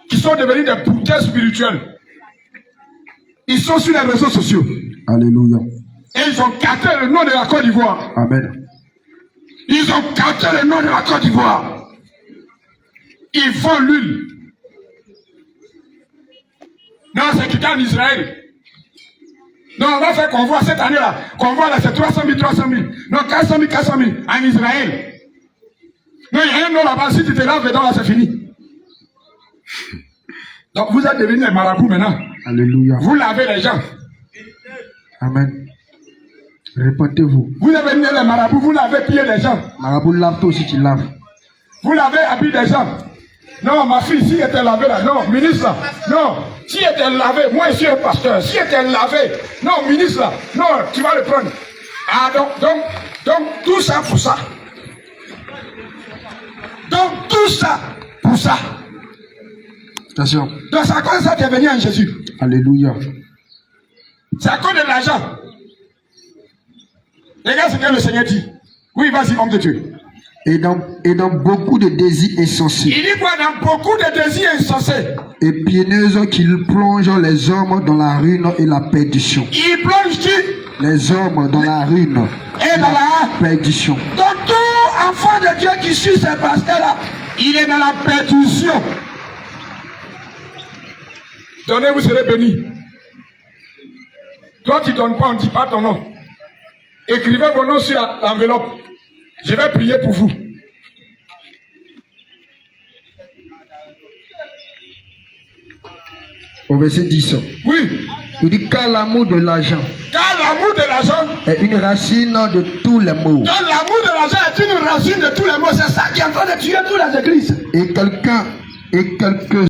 qui sont devenus des bouteilles spirituelles, ils sont sur les réseaux sociaux. Alléluia. Et ils ont capté le nom de la Côte d'Ivoire. Amen. Ils ont capté le nom de la Côte d'Ivoire. Ils font l'huile. Non, c'est quitté en Israël. Non, on va faire convoi cette année-là. Convoi là, c'est 300 000, 300 000. Non, 400 000, 400 000 en Israël. Non, il y a un nom là-bas. Si tu te laves dedans, là, c'est fini. Donc vous êtes devenus les marabouts maintenant. Alléluia. Vous lavez les gens. Amen. Répétez-vous. Vous avez mis les marabouts, vous lavez pieds des gens. Marabout lave, toi aussi tu laves. Vous lavez habits des gens. Non, ma fille, si elle était lavée là, non, ministre là, non, si elle était lavée, moi je suis un pasteur, si elle était lavée, non, ministre là, non, tu vas le prendre. Ah, donc, tout ça pour ça. Donc, tout ça pour ça. Attention. Donc, c'est à cause de ça que tu es venu en Jésus. Alléluia. C'est à cause de l'argent. Regarde ce que le Seigneur dit. Oui, vas-y, homme de Dieu. Et dans beaucoup de désirs insensés. Il dit quoi? Dans beaucoup de désirs insensés. Et piéneuses qu'ils plongent les hommes dans la ruine et la perdition. Il plonge-tu? Les hommes dans la ruine Et dans la perdition. Donc tout enfant de Dieu qui suit ce pasteur-là, il est dans la perdition. Donnez, vous serez bénis. Toi, tu ne donnes pas, on ne dit pas ton nom. Écrivez vos noms sur l'enveloppe. Je vais prier pour vous. Au verset 10. Oui. Il dit car l'amour de l'argent Car l'amour de l'argent est une racine de tous les maux. Donc l'amour de l'argent est une racine de tous les maux. C'est ça qui est en train de tuer toutes les églises. Et quelques